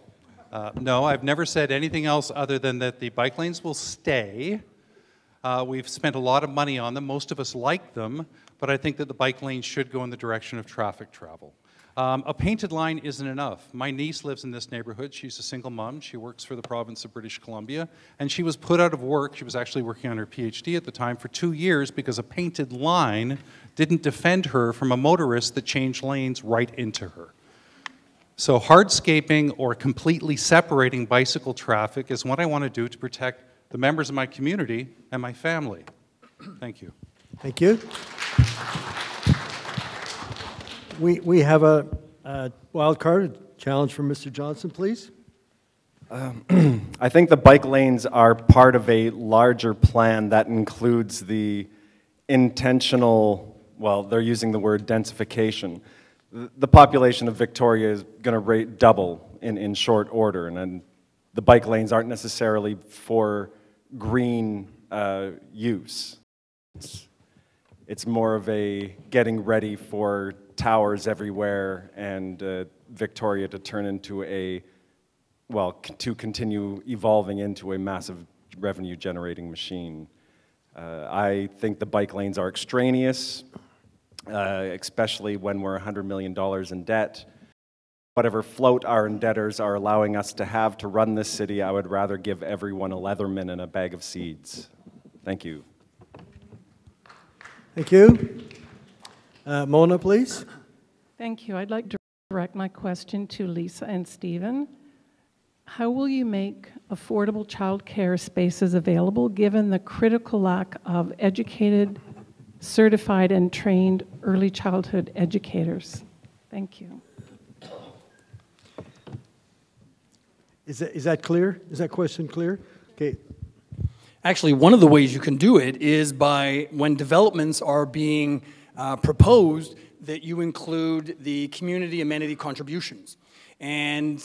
No, I've never said anything else other than that the bike lanes will stay. We've spent a lot of money on them. Most of us like them, but I think that the bike lanes should go in the direction of traffic travel. A painted line isn't enough. My niece lives in this neighborhood. She's a single mom. She works for the province of British Columbia, and she was put out of work. She was actually working on her PhD at the time for 2 years because a painted line didn't defend her from a motorist that changed lanes right into her. So hardscaping or completely separating bicycle traffic is what I want to do to protect the members of my community and my family. Thank you. Thank you. We have a wild card challenge from Mr. Johnson, please. I think the bike lanes are part of a larger plan that includes the intentional, well, they're using the word densification. The population of Victoria is going to double in short order, and the bike lanes aren't necessarily for green use. It's more of a getting ready for towers everywhere and Victoria to turn into to continue evolving into a massive revenue generating machine. I think the bike lanes are extraneous, especially when we're $100 million in debt. Whatever float our indebtors are allowing us to have to run this city, I would rather give everyone a Leatherman and a bag of seeds. Thank you. Thank you. Mona, please. Thank you. I'd like to direct my question to Lisa and Stephen. how will you make affordable childcare spaces available given the critical lack of educated, certified, and trained early childhood educators? Thank you. Is that clear? Is that question clear? Okay. Actually, one of the ways you can do it is by when developments are being proposed, that you include the community amenity contributions. And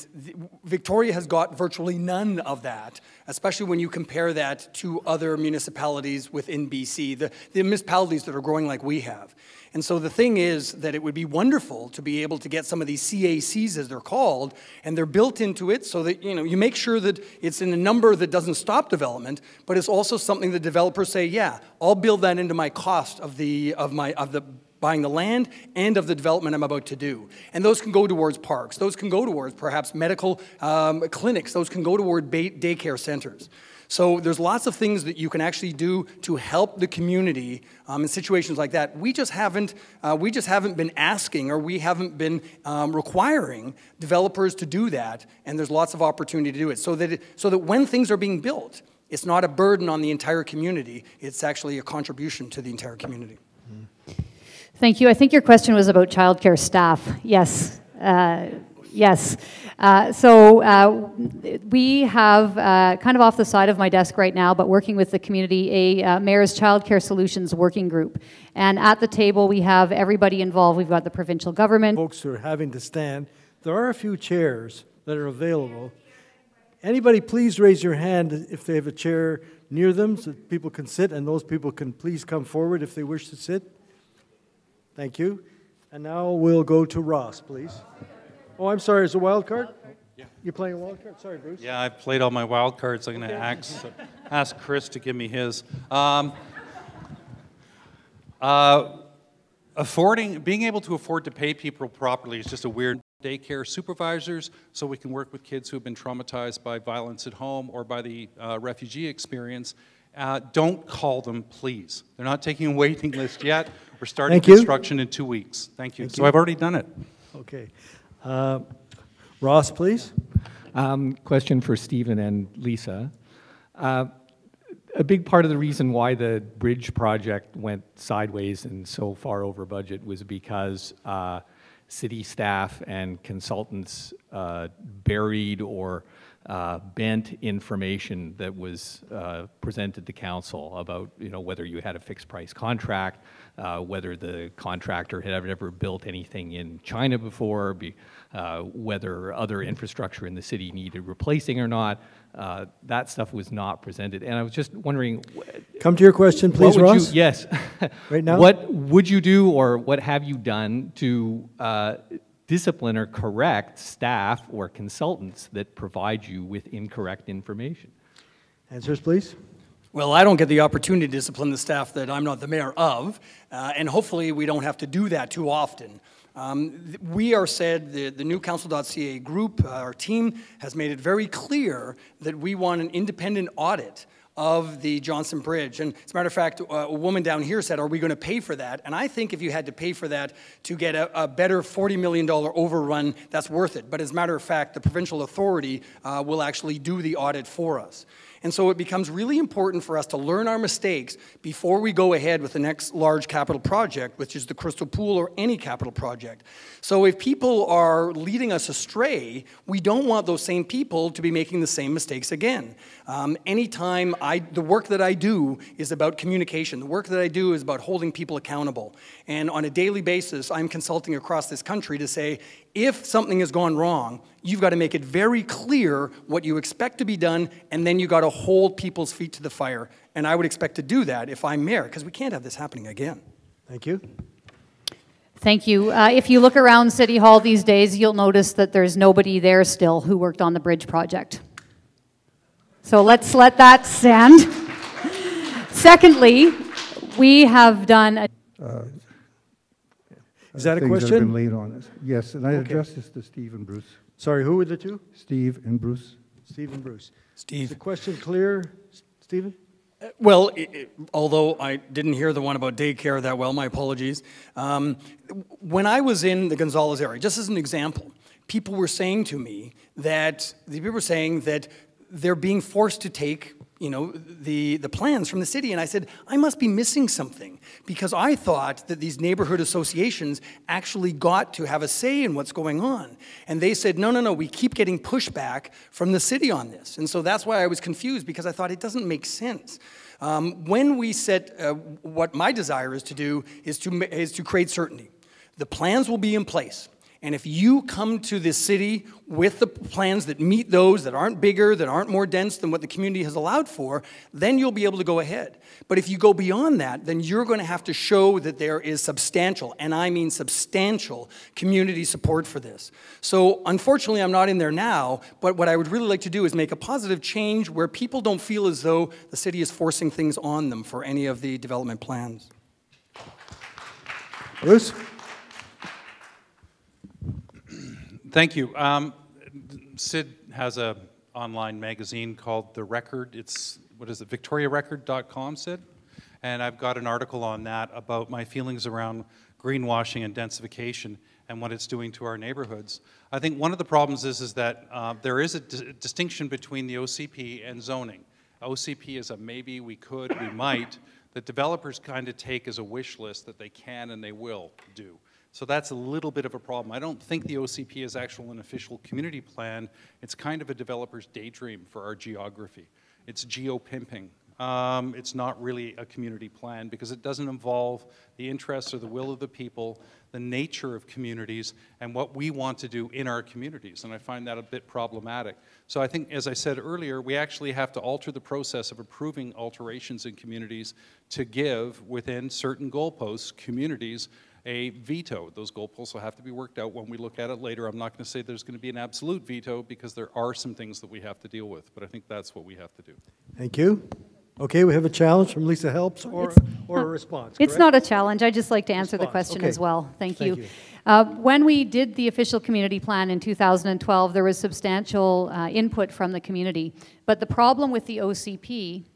Victoria has got virtually none of that, especially when you compare that to other municipalities within BC, the municipalities that are growing like we have. And so the thing is that it would be wonderful to be able to get some of these CACs, as they're called, and they're built into it so that you make sure that it's in a number that doesn't stop development, but it's also something the developers say, yeah, I'll build that into my cost of the buying the land and of the development I'm about to do. And those can go towards parks. Those can go towards perhaps medical clinics. Those can go toward daycare centers. So there's lots of things that you can actually do to help the community in situations like that. We just haven't been asking, or we haven't been requiring developers to do that, and there's lots of opportunity to do it. So that when things are being built, it's not a burden on the entire community. It's actually a contribution to the entire community. Thank you. I think your question was about childcare staff. Yes. Yes. We have, kind of off the side of my desk right now, but working with the community, a Mayor's Childcare Solutions working group. And at the table, we have everybody involved. We've got the provincial government. Folks who are having to stand. There are a few chairs that are available. Anybody please raise your hand if they have a chair near them so that people can sit, and those people can please come forward if they wish to sit. Thank you. And now we'll go to Ross, please. Oh, I'm sorry, is it a wild card? Yeah. You're playing a wild card? Sorry, Bruce. Yeah, I've played all my wild cards. I'm going to ask Chris to give me his. Being able to afford to pay people properly is just a weird. Daycare supervisors, so we can work with kids who have been traumatized by violence at home or by the refugee experience. Don't call them, please. They're not taking a waiting list yet. We're starting construction in 2 weeks. Thank you. So I've already done it. Okay. Ross, please. Question for Stephen and Lisa. A big part of the reason why the bridge project went sideways and so far over budget was because city staff and consultants buried or bent information that was presented to council about whether you had a fixed price contract, whether the contractor had ever built anything in China before, whether other infrastructure in the city needed replacing or not. That stuff was not presented, and I was just wondering. Come to your question, please, Ross. Yes. Right now. What would you do, or what have you done to discipline or correct staff or consultants that provide you with incorrect information? Answers, please. Well, I don't get the opportunity to discipline the staff that I'm not the mayor of, and hopefully we don't have to do that too often. We are said, the new council.ca group, our team, has made it very clear that we want an independent audit of the Johnson Bridge. And as a matter of fact, a woman down here said, are we going to pay for that? And I think if you had to pay for that to get a better $40 million overrun, that's worth it. But as a matter of fact, the provincial authority will actually do the audit for us. And so it becomes really important for us to learn our mistakes before we go ahead with the next large capital project, which is the Crystal Pool or any capital project. So if people are leading us astray, we don't want those same people to be making the same mistakes again. Anytime the work that I do is about communication. The work that I do is about holding people accountable. And on a daily basis, I'm consulting across this country to say, if something has gone wrong, you've got to make it very clear what you expect to be done, and then you've got to hold people's feet to the fire. And I would expect to do that if I'm mayor, because we can't have this happening again. Thank you. Thank you. If you look around City Hall these days, you'll notice that there's nobody there still who worked on the bridge project. So let's let that stand. Secondly, we have done a... Is that a things question? That have been laid on us. Yes, and I addressed this to Steve and Bruce. Sorry, who were the two? Steve and Bruce. Steve and Bruce. Steve. Is the question clear, Stephen? Well, although I didn't hear the one about daycare that well, my apologies. When I was in the Gonzales area, just as an example, people were saying to me that they're being forced to take, the plans from the city. And I said, I must be missing something, because I thought that these neighborhood associations actually got to have a say in what's going on. And they said, no, we keep getting pushback from the city on this. And so that's why I was confused, because I thought it doesn't make sense. When we set, what my desire is to do is to create certainty. The plans will be in place. And if you come to this city with the plans that meet those, that aren't bigger, that aren't more dense than what the community has allowed for, then you'll be able to go ahead. But if you go beyond that, then you're going to have to show that there is substantial, and I mean substantial, community support for this. So unfortunately, I'm not in there now, but what I would really like to do is make a positive change where people don't feel as though the city is forcing things on them for any of the development plans. Bruce? Thank you. Sid has an online magazine called The Record. It's, victoriarecord.com, Sid? And I've got an article on that about my feelings around greenwashing and densification and what it's doing to our neighborhoods. I think one of the problems is that there is a distinction between the OCP and zoning. OCP is a maybe, we could, we might, that developers kind of take as a wish list that they can and they will do. So that's a little bit of a problem. I don't think the OCP is actually an official community plan. It's kind of a developer's daydream for our geography. It's geo-pimping. It's not really a community plan because it doesn't involve the interests or the will of the people, the nature of communities, and what we want to do in our communities. And I find that a bit problematic. So I think, as I said earlier, we actually have to alter the process of approving alterations in communities to give, within certain goalposts, communities a veto. Those goalposts will have to be worked out when we look at it later. I'm not going to say there's going to be an absolute veto because there are some things that we have to deal with, but I think that's what we have to do. Thank you. Okay, we have a challenge from Lisa Helps or a response. It's correct? not a challenge. I just like to answer the question as well. Thank you. When we did the official community plan in 2012, there was substantial input from the community. But the problem with the OCP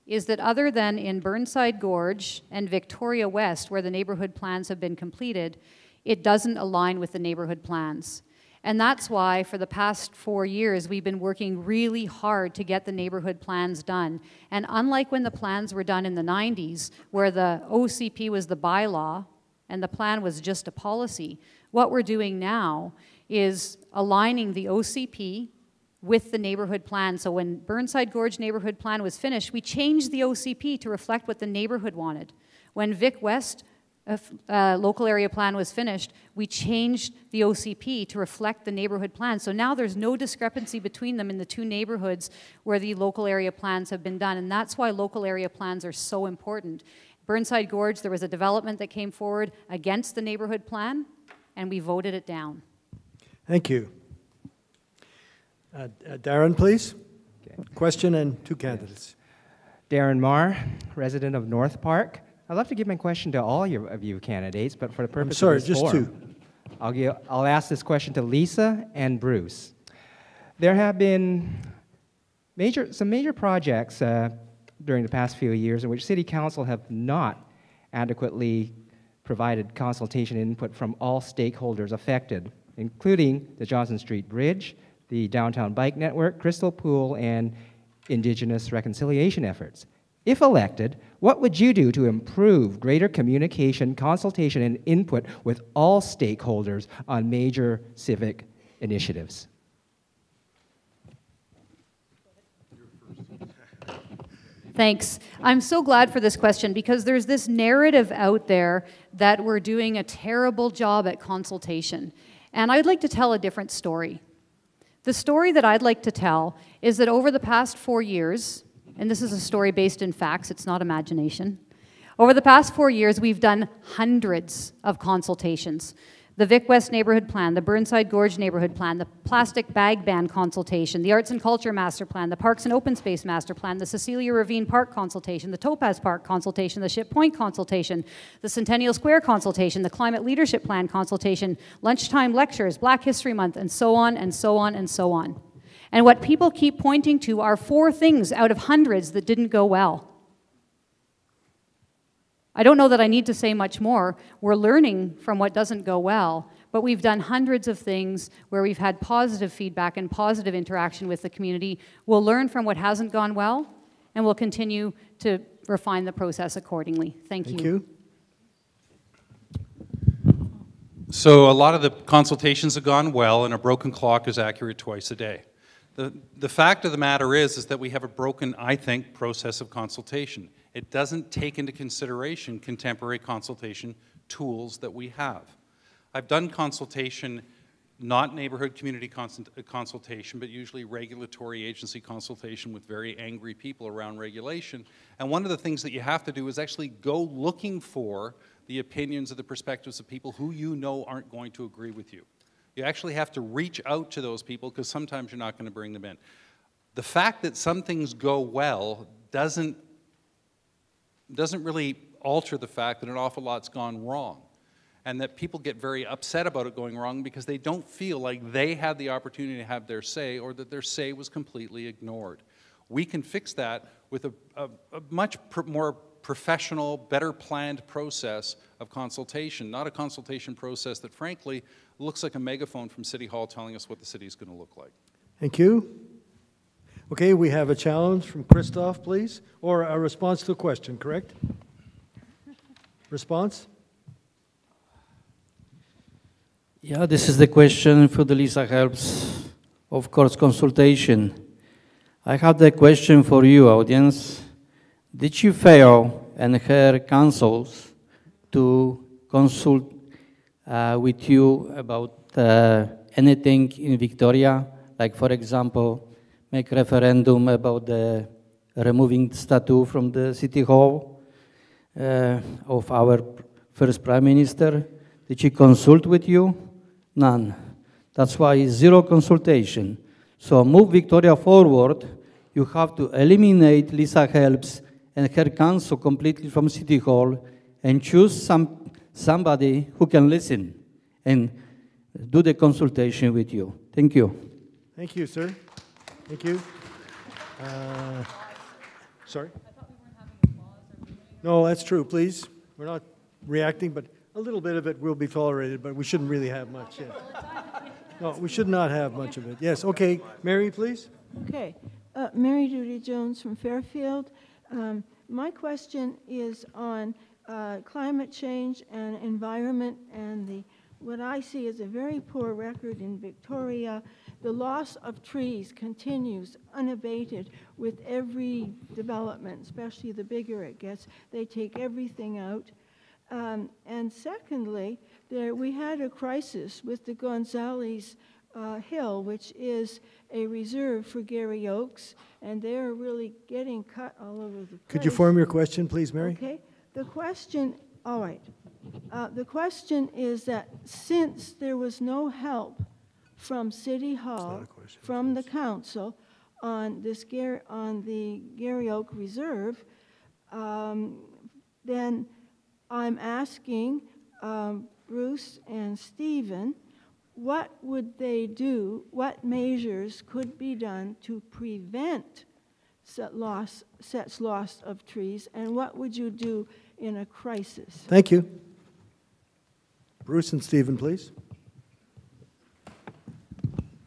is that other than in Burnside Gorge and Victoria West, where the neighborhood plans have been completed, it doesn't align with the neighborhood plans. And that's why for the past 4 years, we've been working really hard to get the neighborhood plans done. And unlike when the plans were done in the 90s, where the OCP was the bylaw and the plan was just a policy, what we're doing now is aligning the OCP with the neighborhood plan. So when Burnside Gorge neighborhood plan was finished, we changed the OCP to reflect what the neighborhood wanted. When Vic West local area plan was finished, we changed the OCP to reflect the neighborhood plan. So now there's no discrepancy between them in the two neighborhoods where the local area plans have been done. And that's why local area plans are so important. Burnside Gorge, there was a development that came forward against the neighborhood plan, and we voted it down. Thank you. Darren, please. Okay. Question and two candidates. Darren Marr, resident of North Park. I'd love to give my question to all of you candidates, but for the purpose of this forum, I'll ask this question to Lisa and Bruce. There have been some major projects during the past few years in which City Council have not adequately provided consultation and input from all stakeholders affected, including the Johnson Street Bridge, the Downtown Bike Network, Crystal Pool, and Indigenous reconciliation efforts. If elected, what would you do to improve greater communication, consultation, and input with all stakeholders on major civic initiatives? Thanks. I'm so glad for this question because there's this narrative out there that we're doing a terrible job at consultation. And I'd like to tell a different story. The story that I'd like to tell is that over the past 4 years, and this is a story based in facts, it's not imagination. Over the past 4 years, we've done hundreds of consultations. The Vic West Neighborhood Plan, the Burnside Gorge Neighborhood Plan, the Plastic Bag Ban Consultation, the Arts and Culture Master Plan, the Parks and Open Space Master Plan, the Cecilia Ravine Park Consultation, the Topaz Park Consultation, the Ship Point Consultation, the Centennial Square Consultation, the Climate Leadership Plan Consultation, lunchtime lectures, Black History Month, and so on and so on and so on. And what people keep pointing to are 4 things out of hundreds that didn't go well. I don't know that I need to say much more. We're learning from what doesn't go well, But we've done hundreds of things where we've had positive feedback and positive interaction with the community. We'll learn from what hasn't gone well, and we'll continue to refine the process accordingly. Thank you. Thank you. So a lot of the consultations have gone well, and a broken clock is accurate twice a day. The fact of the matter is that we have a broken, I think, process of consultation. It doesn't take into consideration contemporary consultation tools that we have. I've done consultation, not neighborhood community consultation, but usually regulatory agency consultation with very angry people around regulation. And one of the things that you have to do is actually go looking for the opinions or the perspectives of people who you know aren't going to agree with you. You actually have to reach out to those people because sometimes you're not going to bring them in. The fact that some things go well doesn't really alter the fact that an awful lot's gone wrong, and that people get very upset about it going wrong because they don't feel like they had the opportunity to have their say, or that their say was completely ignored. We can fix that with a much more professional, better planned process of consultation, not a consultation process that frankly looks like a megaphone from City Hall telling us what the city is going to look like. Thank you. Okay, we have a challenge from Christoph, please, or a response to a question, correct? Response? Yeah, this is the question for the Lisa Helps, of course, consultation. I have the question for you, audience. Did she fail and her councils to consult with you about anything in Victoria? Like, for example, make referendum about the removing statue from the City Hall of our first Prime Minister. Did she consult with you? None. That's why zero consultation. So move Victoria forward. You have to eliminate Lisa Helps and her council completely from City Hall and choose somebody who can listen and do the consultation with you. Thank you. Thank you, sir. Thank you. Sorry? No, that's true, please. We're not reacting, but a little bit of it will be tolerated, but we shouldn't really have much. Yeah. No, we should not have much of it. Yes, okay. Mary, please. Okay. Mary Judy Jones from Fairfield. My question is on climate change and environment, and what I see is a very poor record in Victoria. The loss of trees continues unabated with every development, especially the bigger it gets. They take everything out. And secondly, we had a crisis with the Gonzales Hill, which is a reserve for Gary Oaks, and they're really getting cut all over the place. Could you form your question, please, Mary? Okay. The question, all right. The question is that since there was no help from City Hall, from the council, on the Gary Oak Reserve, then I'm asking Bruce and Stephen, what would they do, what measures could be done to prevent such loss of trees, and what would you do in a crisis? Thank you. Bruce and Stephen, please.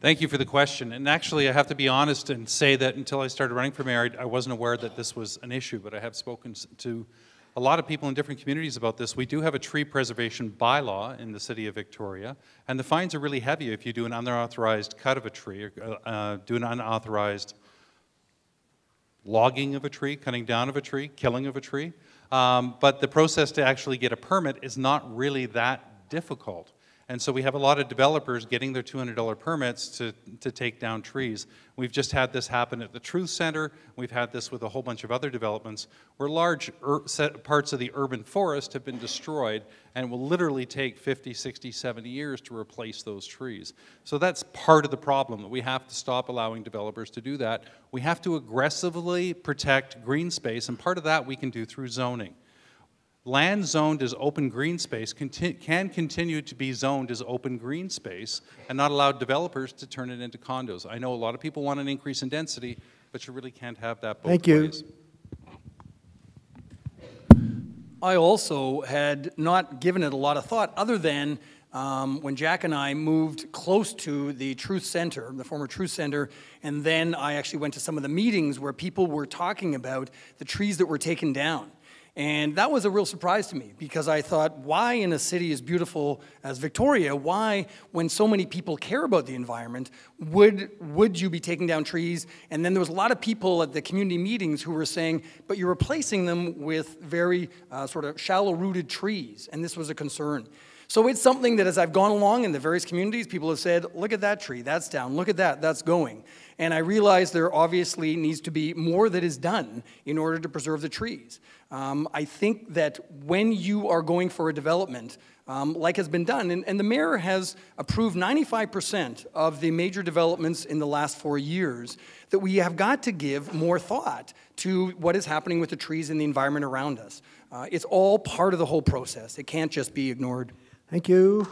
Thank you for the question. And actually, I have to be honest and say that until I started running for mayor, I wasn't aware that this was an issue, but I have spoken to a lot of people in different communities about this. We do have a tree preservation bylaw in the city of Victoria, and the fines are really heavy if you do an unauthorized cut of a tree, or do an unauthorized logging of a tree, cutting down of a tree, killing of a tree. But the process to actually get a permit is not really that difficult. And so we have a lot of developers getting their $200 permits to take down trees. We've just had this happen at the Truth Center. We've had this with a whole bunch of other developments where large parts of the urban forest have been destroyed and will literally take 50, 60, 70 years to replace those trees. So that's part of the problem, that we have to stop allowing developers to do that. We have to aggressively protect green space, and part of that we can do through zoning. Land zoned as open green space can continue to be zoned as open green space and not allow developers to turn it into condos. I know a lot of people want an increase in density, but you really can't have that both ways. I also had not given it a lot of thought, other than when Jack and I moved close to the Truth Center, the former Truth Center, and then I actually went to some of the meetings where people were talking about the trees that were taken down. And that was a real surprise to me, because I thought, why in a city as beautiful as Victoria, why, when so many people care about the environment, would you be taking down trees? And then there was a lot of people at the community meetings who were saying, but you're replacing them with very sort of shallow-rooted trees, and this was a concern. So it's something that as I've gone along in the various communities, people have said, look at that tree, that's down, look at that, that's going. And I realize there obviously needs to be more that is done in order to preserve the trees. I think that when you are going for a development, like has been done, and the mayor has approved 95% of the major developments in the last 4 years, that we have got to give more thought to what is happening with the trees and the environment around us. It's all part of the whole process. It can't just be ignored. Thank you.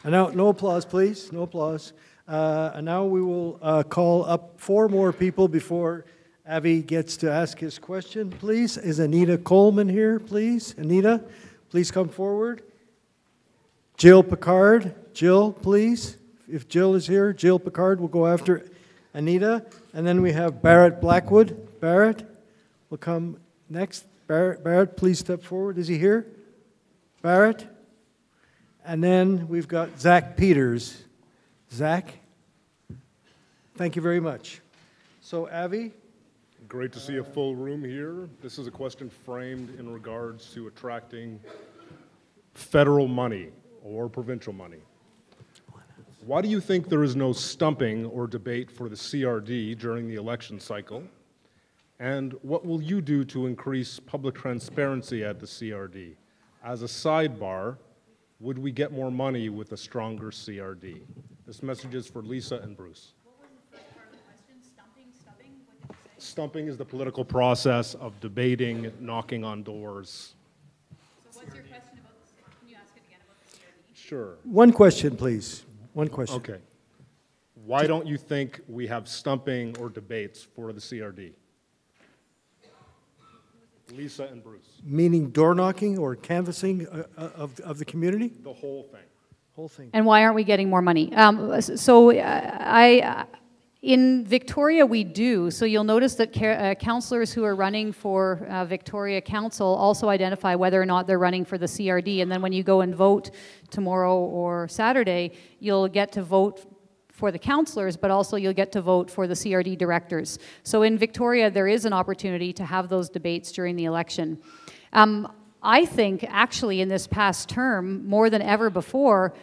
And now, no applause, please. No applause. And now we will call up 4 more people before Avi gets to ask his question, please. Is Anita Coleman here, please? Anita, please come forward. Jill Picard. Jill, please. If Jill is here, Jill Picard will go after Anita. And then we have Barrett Blackwood. Barrett will come next. Barrett, please step forward. Is he here? Barrett? And then we've got Zach Peters. Zach? Thank you very much. So, Avi? Great to see a full room here. This is a question framed in regards to attracting federal money or provincial money. Why do you think there is no stumping or debate for the CRD during the election cycle? And what will you do to increase public transparency at the CRD? As a sidebar, would we get more money with a stronger CRD? This message is for Lisa and Bruce. Stumping is the political process of debating, knocking on doors. So what's your question about this? Can you ask it again about the CRD? Sure. One question, please. One question. Okay. Why don't you think we have stumping or debates for the CRD? Lisa and Bruce. Meaning door knocking or canvassing of the community? The whole thing. Whole thing. And why aren't we getting more money? In Victoria, we do. So you'll notice that councillors who are running for Victoria Council also identify whether or not they're running for the CRD. And then when you go and vote tomorrow or Saturday, you'll get to vote for the councillors, but also you'll get to vote for the CRD directors. So in Victoria, there is an opportunity to have those debates during the election. I think, actually, in this past term, more than ever before,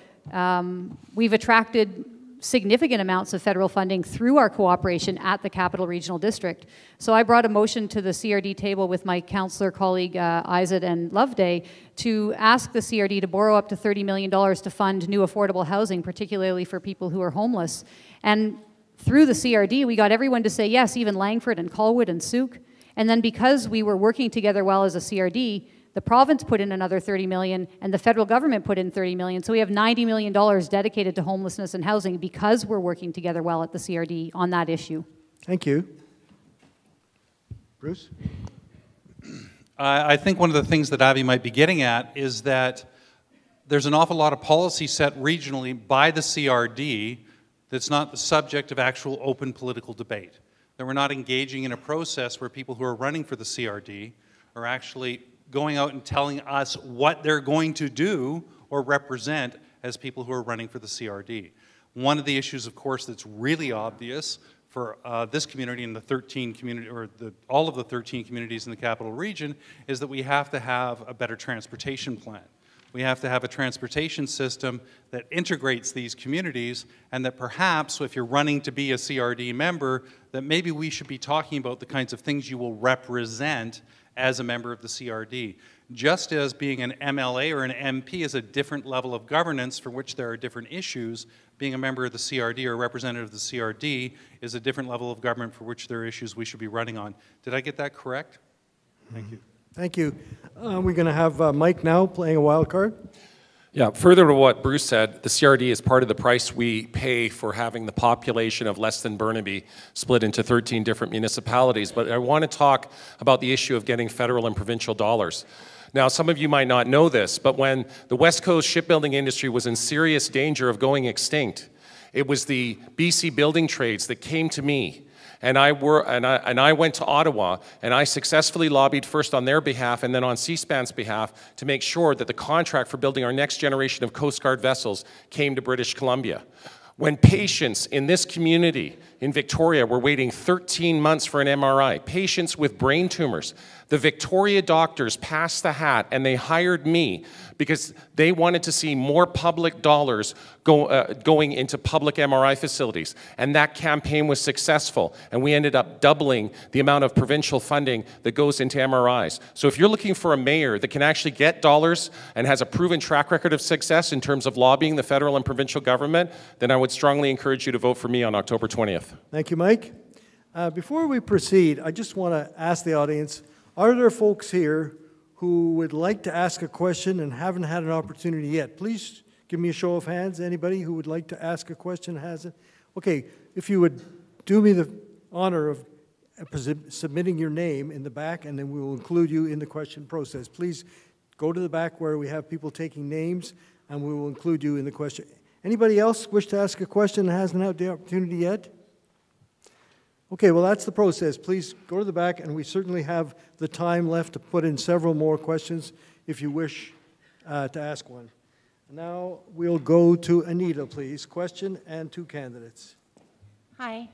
we've attracted significant amounts of federal funding through our cooperation at the Capital Regional District. So I brought a motion to the CRD table with my councillor colleague Izet and Loveday to ask the CRD to borrow up to $30 million to fund new affordable housing, particularly for people who are homeless. And through the CRD, we got everyone to say yes, even Langford and Colwood and Souk. And then because we were working together well as a CRD, the province put in another $30 million, and the federal government put in $30 million. So we have $90 million dedicated to homelessness and housing because we're working together well at the CRD on that issue. Thank you. Bruce? I think one of the things that Avi might be getting at is that there's an awful lot of policy set regionally by the CRD that's not the subject of actual open political debate. That we're not engaging in a process where people who are running for the CRD are actually going out and telling us what they're going to do or represent as people who are running for the CRD. One of the issues, of course, that's really obvious for this community and the 13 community, or all of the 13 communities in the capital region, is that we have to have a better transportation plan. We have to have a transportation system that integrates these communities, and that perhaps if you're running to be a CRD member, that maybe we should be talking about the kinds of things you will represent as a member of the CRD. Just as being an MLA or an MP is a different level of governance for which there are different issues, being a member of the CRD or a representative of the CRD is a different level of government for which there are issues we should be running on. Did I get that correct? Thank you. Thank you. We're going to have Mike now playing a wild card. Yeah, further to what Bruce said, the CRD is part of the price we pay for having the population of less than Burnaby split into 13 different municipalities. But I want to talk about the issue of getting federal and provincial dollars. Now, some of you might not know this, but when the West Coast shipbuilding industry was in serious danger of going extinct, it was the BC building trades that came to me. And I went to Ottawa, and I successfully lobbied first on their behalf and then on C-SPAN's behalf to make sure that the contract for building our next generation of Coast Guard vessels came to British Columbia. When patients in this community in Victoria were waiting 13 months for an MRI, patients with brain tumors, the Victoria doctors passed the hat and they hired me because they wanted to see more public dollars going into public MRI facilities. And that campaign was successful, and we ended up doubling the amount of provincial funding that goes into MRIs. So if you're looking for a mayor that can actually get dollars and has a proven track record of success in terms of lobbying the federal and provincial government, then I would strongly encourage you to vote for me on October 20th. Thank you, Mike. Before we proceed, I just want to ask the audience, are there folks here who would like to ask a question and haven't had an opportunity yet? Please give me a show of hands. Anybody who would like to ask a question hasn't? Okay, if you would do me the honor of submitting your name in the back, and then we will include you in the question process. Please go to the back where we have people taking names, and we will include you in the question. Anybody else wish to ask a question and hasn't had the opportunity yet? Okay, well, that's the process. Please go to the back, and we certainly have the time left to put in several more questions if you wish to ask one. Now we'll go to Anita, please. Question and 2 candidates. Hi.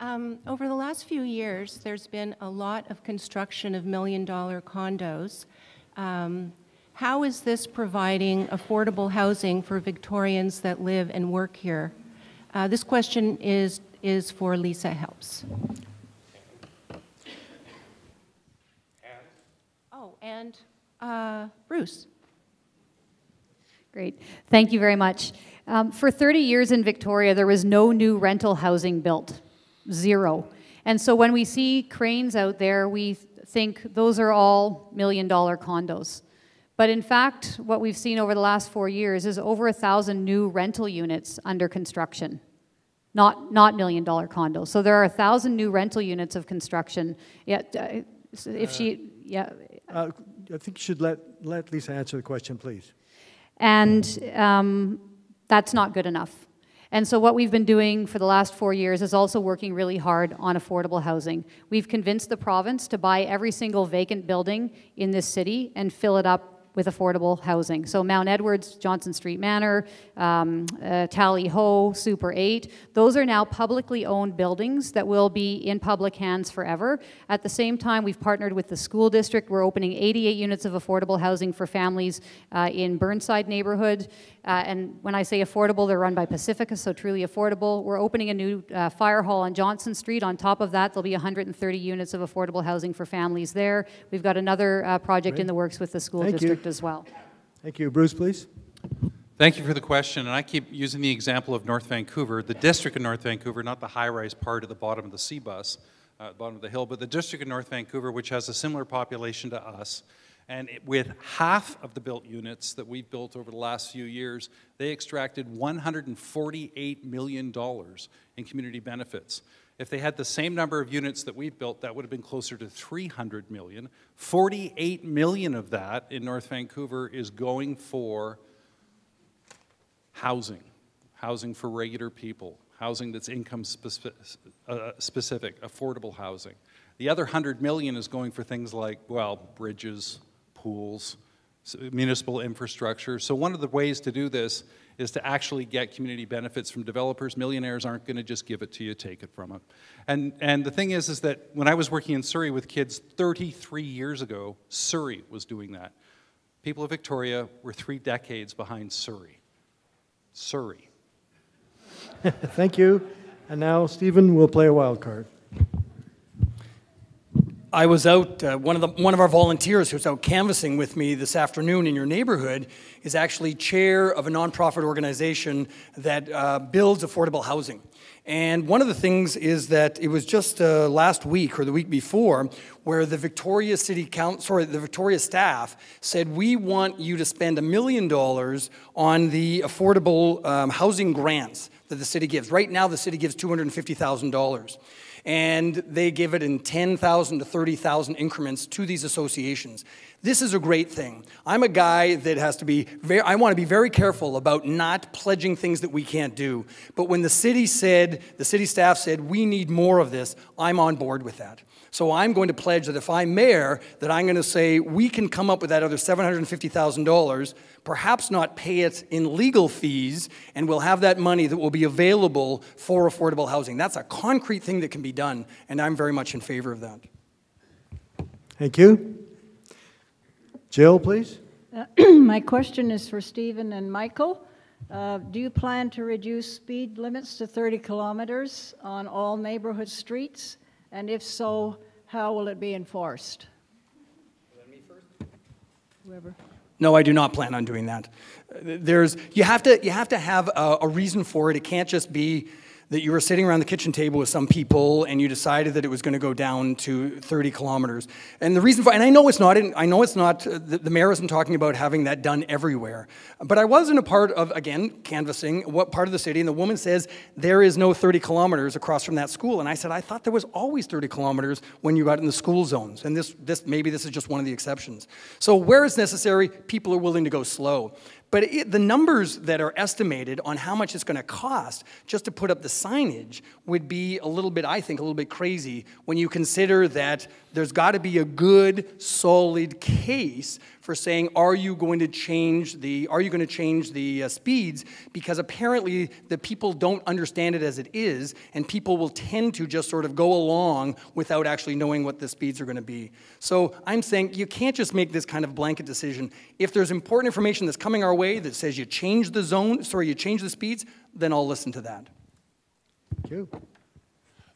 Over the last few years, there's been a lot of construction of million-dollar condos. How is this providing affordable housing for Victorians that live and work here? This question is for Lisa Helps. Oh, and Bruce. Great. Thank you very much. For 30 years in Victoria, there was no new rental housing built. 0. And so when we see cranes out there, we think those are all million-dollar condos. But in fact, what we've seen over the last 4 years is over 1,000 new rental units under construction. Not million-dollar condos. So there are 1,000 new rental units of construction. Yeah, if she, yeah. I think you should let Lisa answer the question, please. And that's not good enough. And so what we've been doing for the last 4 years is also working really hard on affordable housing. We've convinced the province to buy every single vacant building in this city and fill it up with affordable housing. So Mount Edwards, Johnson Street Manor, Tally Ho, Super 8, those are now publicly owned buildings that will be in public hands forever. At the same time, we've partnered with the school district. We're opening 88 units of affordable housing for families in Burnside neighborhood. And when I say affordable, they're run by Pacifica, so truly affordable. We're opening a new fire hall on Johnson Street. On top of that, there'll be 130 units of affordable housing for families there. We've got another project in the works with the school district as well. Thank you. Bruce, please. Thank you for the question. And I keep using the example of North Vancouver, the district of North Vancouver, not the high-rise part at the bottom of the C-bus, bottom of the hill, but the district of North Vancouver, which has a similar population to us. And with half of the built units that we've built over the last few years, they extracted $148 million in community benefits. If they had the same number of units that we've built, that would have been closer to $300 million. $48 million of that in North Vancouver is going for housing, housing for regular people, housing that's income specific, affordable housing. The other $100 million is going for things like, well, bridges, pools, municipal infrastructure. So one of the ways to do this is to actually get community benefits from developers. Millionaires aren't going to just give it to you, take it from them. And the thing is that when I was working in Surrey with kids 33 years ago, Surrey was doing that. People of Victoria were 3 decades behind Surrey. Surrey. Thank you. And now Stephen will play a wild card. I was out, one of our volunteers who's out canvassing with me this afternoon in your neighborhood is actually chair of a nonprofit organization that builds affordable housing. And one of the things is that it was just last week or the week before where the Victoria the Victoria staff said, we want you to spend $1 million on the affordable housing grants that the city gives. Right now, the city gives $250,000. And they give it in 10,000 to 30,000 increments to these associations. This is a great thing. I'm a guy that has to be I want to be very careful about not pledging things that we can't do. But when the city staff said, we need more of this, I'm on board with that. So I'm going to pledge that if I'm mayor, that I'm going to say we can come up with that other $750,000, perhaps not pay it in legal fees, and we'll have that money that will be available for affordable housing. That's a concrete thing that can be done, and I'm very much in favor of that. Thank you. Jill, please. My question is for Stephen and Michael. Do you plan to reduce speed limits to 30 kilometers on all neighborhood streets? And if so, how will it be enforced? Whoever. No, I do not plan on doing that. You have to have a reason for it. It can't just be that you were sitting around the kitchen table with some people and you decided that it was going to go down to 30 kilometers. And the reason for, and I know it's not, the mayor isn't talking about having that done everywhere. But I was in a part of, again, canvassing what part of the city, and the woman says there is no 30 kilometers across from that school. And I said, I thought there was always 30 kilometers when you got in the school zones. And maybe this is just one of the exceptions. So where it's necessary, people are willing to go slow. But the numbers that are estimated on how much it's going to cost just to put up the signage would be I think, a little bit crazy when you consider that there's got to be a good, solid case for saying, are you going to change the speeds? Because apparently the people don't understand it as it is, and people will tend to just sort of go along without actually knowing what the speeds are going to be. So I'm saying you can't just make this kind of blanket decision. If there's important information that's coming our way that says you change the speeds, then I'll listen to that. Thank you.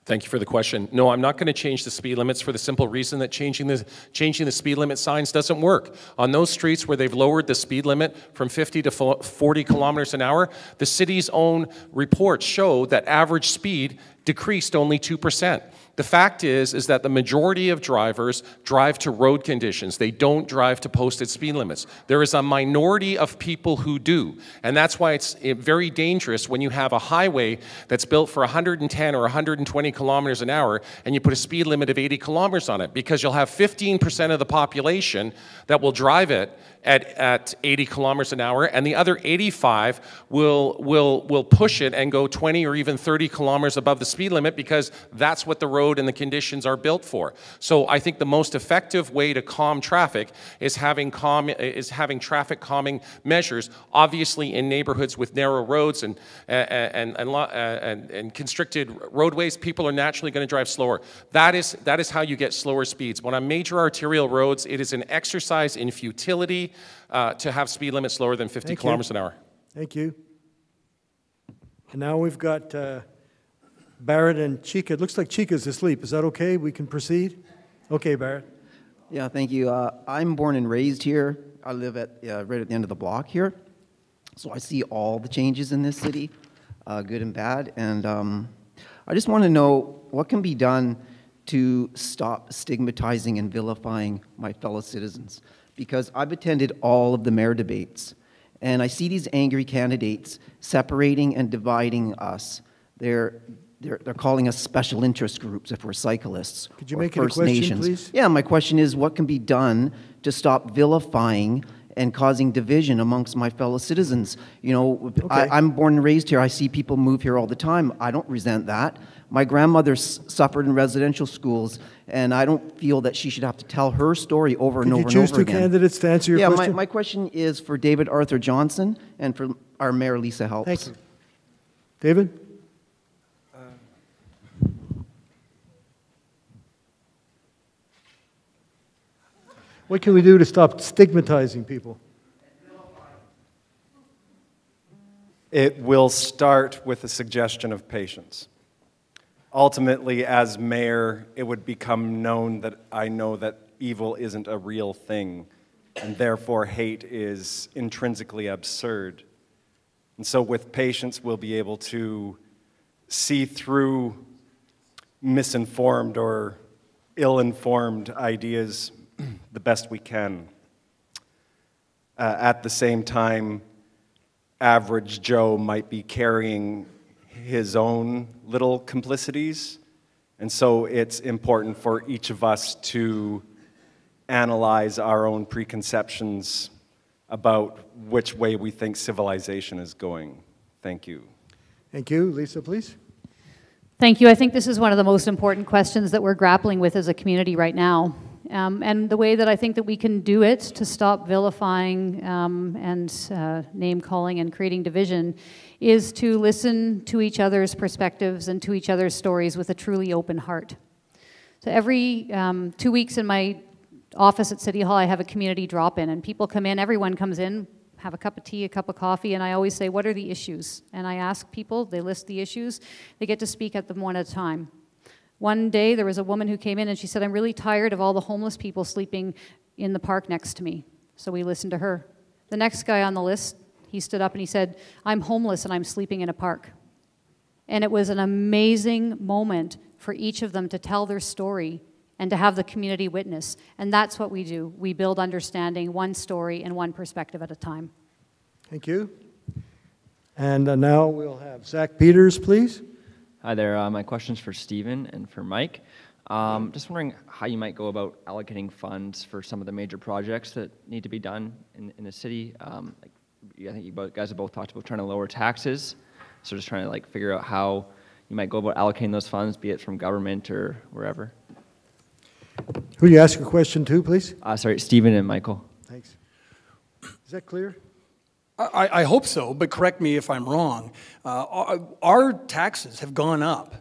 Thank you for the question. No, I'm not going to change the speed limits for the simple reason that changing the speed limit signs doesn't work. On those streets where they've lowered the speed limit from 50 to 40 kilometers an hour, the city's own reports show that average speed decreased only 2%. The fact is that the majority of drivers drive to road conditions. They don't drive to posted speed limits. There is a minority of people who do, and that's why it's very dangerous when you have a highway that's built for 110 or 120 kilometers an hour and you put a speed limit of 80 kilometers on it, because you'll have 15% of the population that will drive it at 80 kilometers an hour, and the other 85 will push it and go 20 or even 30 kilometers above the speed limit, because that's what the road and the conditions are built for. So I think the most effective way to calm traffic is having traffic calming measures. Obviously, in neighborhoods with narrow roads and constricted roadways, people are naturally going to drive slower. That is how you get slower speeds. But on major arterial roads, it is an exercise in futility to have speed limits lower than 50 kilometers an hour. Thank you. And now we've got Barrett and Chica. It looks like Chica's asleep. Is that okay? We can proceed? Okay, Barrett. Yeah, thank you. I'm born and raised here. I live right at the end of the block here. So I see all the changes in this city, good and bad. And I just want to know what can be done to stop stigmatizing and vilifying my fellow citizens. Because I've attended all of the mayor debates, and I see these angry candidates separating and dividing us. They're calling us special interest groups if we're cyclists. Could you or make it a First question, Nations. please? Yeah, my question is, what can be done to stop vilifying and causing division amongst my fellow citizens? You know, Okay. I'm born and raised here. I see people move here all the time. I don't resent that. My grandmother suffered in residential schools, and I don't feel that she should have to tell her story over and over and over again. Could you choose two candidates to answer your question? Yeah, my question is for David Arthur Johnson and for our Mayor Lisa Helps. Thank you. David? What can we do to stop stigmatizing people? It will start with a suggestion of patience. Ultimately, as mayor, it would become known that I know that evil isn't a real thing, and therefore hate is intrinsically absurd. And so with patience, we'll be able to see through misinformed or ill-informed ideas the best we can. At the same time, average Joe might be carrying his own little complicities And so it's important for each of us to analyze our own preconceptions about which way we think civilization is going. Thank you. Thank you. Lisa, please. Thank you. I think this is one of the most important questions that we're grappling with as a community right now. And the way that I think that we can do it to stop vilifying and name-calling and creating division is to listen to each other's perspectives and to each other's stories with a truly open heart. So every 2 weeks in my office at City Hall, I have a community drop-in, and people come in, everyone comes in, have a cup of tea, a cup of coffee, and I always say, what are the issues? And I ask people, they list the issues, they get to speak at them one at a time. One day, there was a woman who came in and she said, I'm really tired of all the homeless people sleeping in the park next to me. So we listened to her. The next guy on the list, he stood up and he said, I'm homeless and I'm sleeping in a park. And it was an amazing moment for each of them to tell their story and to have the community witness. And that's what we do. We build understanding, one story and one perspective at a time. Thank you. And now we'll have Zach Peters, please. Hi there. My question's for Stephen and for Mike. Just wondering how you might go about allocating funds for some of the major projects that need to be done in the city. I think you guys have both talked about trying to lower taxes. So just trying to figure out how you might go about allocating those funds, be it from government or wherever. Who do you ask your question to, please? Sorry, Stephen and Michael. Thanks. Is that clear? I hope so, but correct me if I'm wrong. Our taxes have gone up.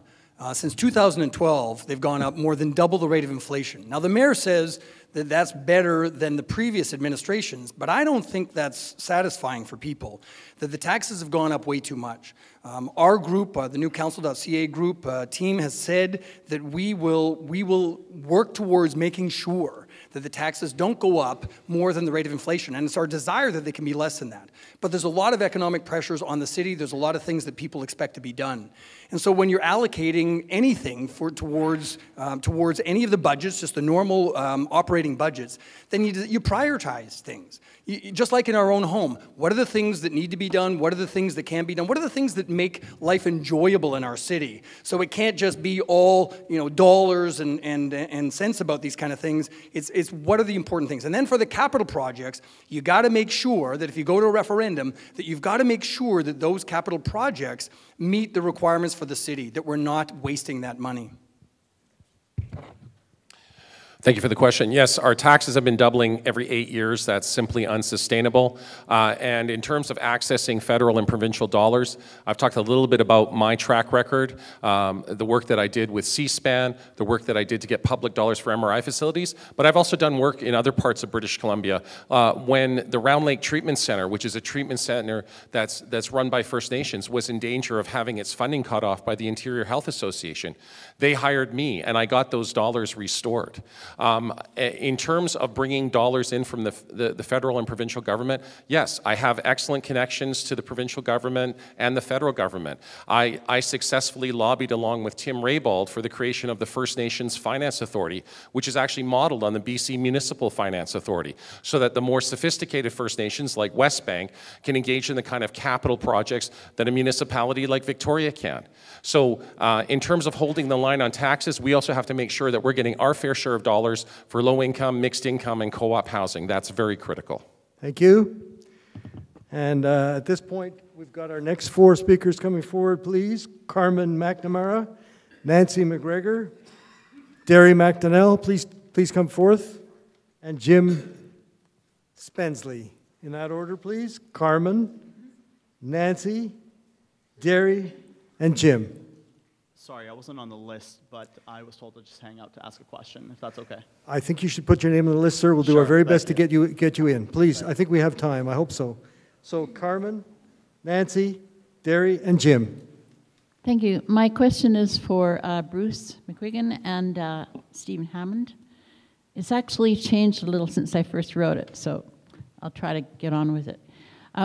Since 2012, they've gone up more than double the rate of inflation. Now, the mayor says that that's better than the previous administrations, but I don't think that's satisfying for people, that the taxes have gone up way too much. Our group, the new council.ca group team has said that we will work towards making sure that the taxes don't go up more than the rate of inflation. And it's our desire that they can be less than that. But there's a lot of economic pressures on the city. There's a lot of things that people expect to be done. And so when you're allocating anything towards any of the budgets, just the normal operating budgets, then you prioritize things. Just like in our own home, what are the things that need to be done? What are the things that can be done? What are the things that make life enjoyable in our city? So it can't just be all dollars and cents about these kind of things. It's what are the important things? And then for the capital projects, you got to make sure that if you go to a referendum, that you've got to make sure that those capital projects meet the requirements for the city, that we're not wasting that money. Thank you for the question. Yes, our taxes have been doubling every 8 years. That's simply unsustainable. And in terms of accessing federal and provincial dollars, I've talked a little bit about my track record, the work that I did with C-SPAN, the work that I did to get public dollars for MRI facilities, but I've also done work in other parts of British Columbia. When the Round Lake Treatment Center, which is a treatment center that's run by First Nations, was in danger of having its funding cut off by the Interior Health Association, they hired me and I got those dollars restored. In terms of bringing dollars in from the federal and provincial government, yes, I have excellent connections to the provincial government and the federal government. I successfully lobbied along with Tim Raybald for the creation of the First Nations Finance Authority, which is actually modeled on the BC Municipal Finance Authority, so that the more sophisticated First Nations like West Bank can engage in the kind of capital projects that a municipality like Victoria can. So in terms of holding the line on taxes, we also have to make sure that we're getting our fair share of dollars for low income, mixed income, and co-op housing. That's very critical. Thank you. And at this point, we've got our next four speakers coming forward, please. Carmen McNamara, Nancy McGregor, Derry McDonnell, please come forth, and Jim Spensley. In that order, please. Carmen, Nancy, Derry, and Jim. Sorry, I wasn't on the list, but I was told to just hang out to ask a question, if that's okay. I think you should put your name on the list, sir. We'll do our very best to get you in. Please, I think we have time. I hope so. So Carmen, Nancy, Derry, and Jim. Thank you. My question is for Bruce McQuiggan and Stephen Hammond. It's actually changed a little since I first wrote it, so I'll try to get on with it.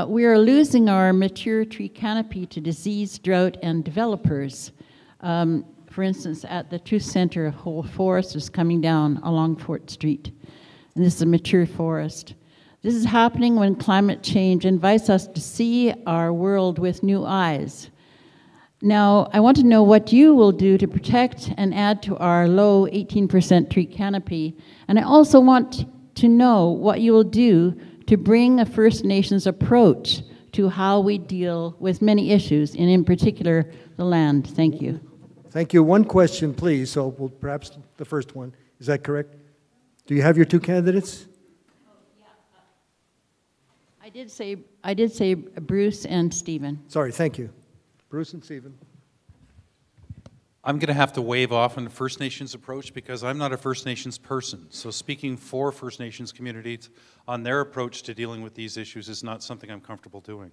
We are losing our mature tree canopy to disease, drought, and developers. For instance, at the Truth Center, a whole forest is coming down along Fort Street, and this is a mature forest. This is happening when climate change invites us to see our world with new eyes. Now, I want to know what you will do to protect and add to our low 18% tree canopy. And I also want to know what you will do to bring a First Nations approach to how we deal with many issues, and in particular, the land. Thank you. Thank you. One question, please. So we'll, perhaps the first one. Is that correct? Do you have your two candidates? I did say Bruce and Stephen. Sorry, thank you. Bruce and Stephen. I'm going to have to wave off on the First Nations approach because I'm not a First Nations person. So speaking for First Nations communities on their approach to dealing with these issues is not something I'm comfortable doing.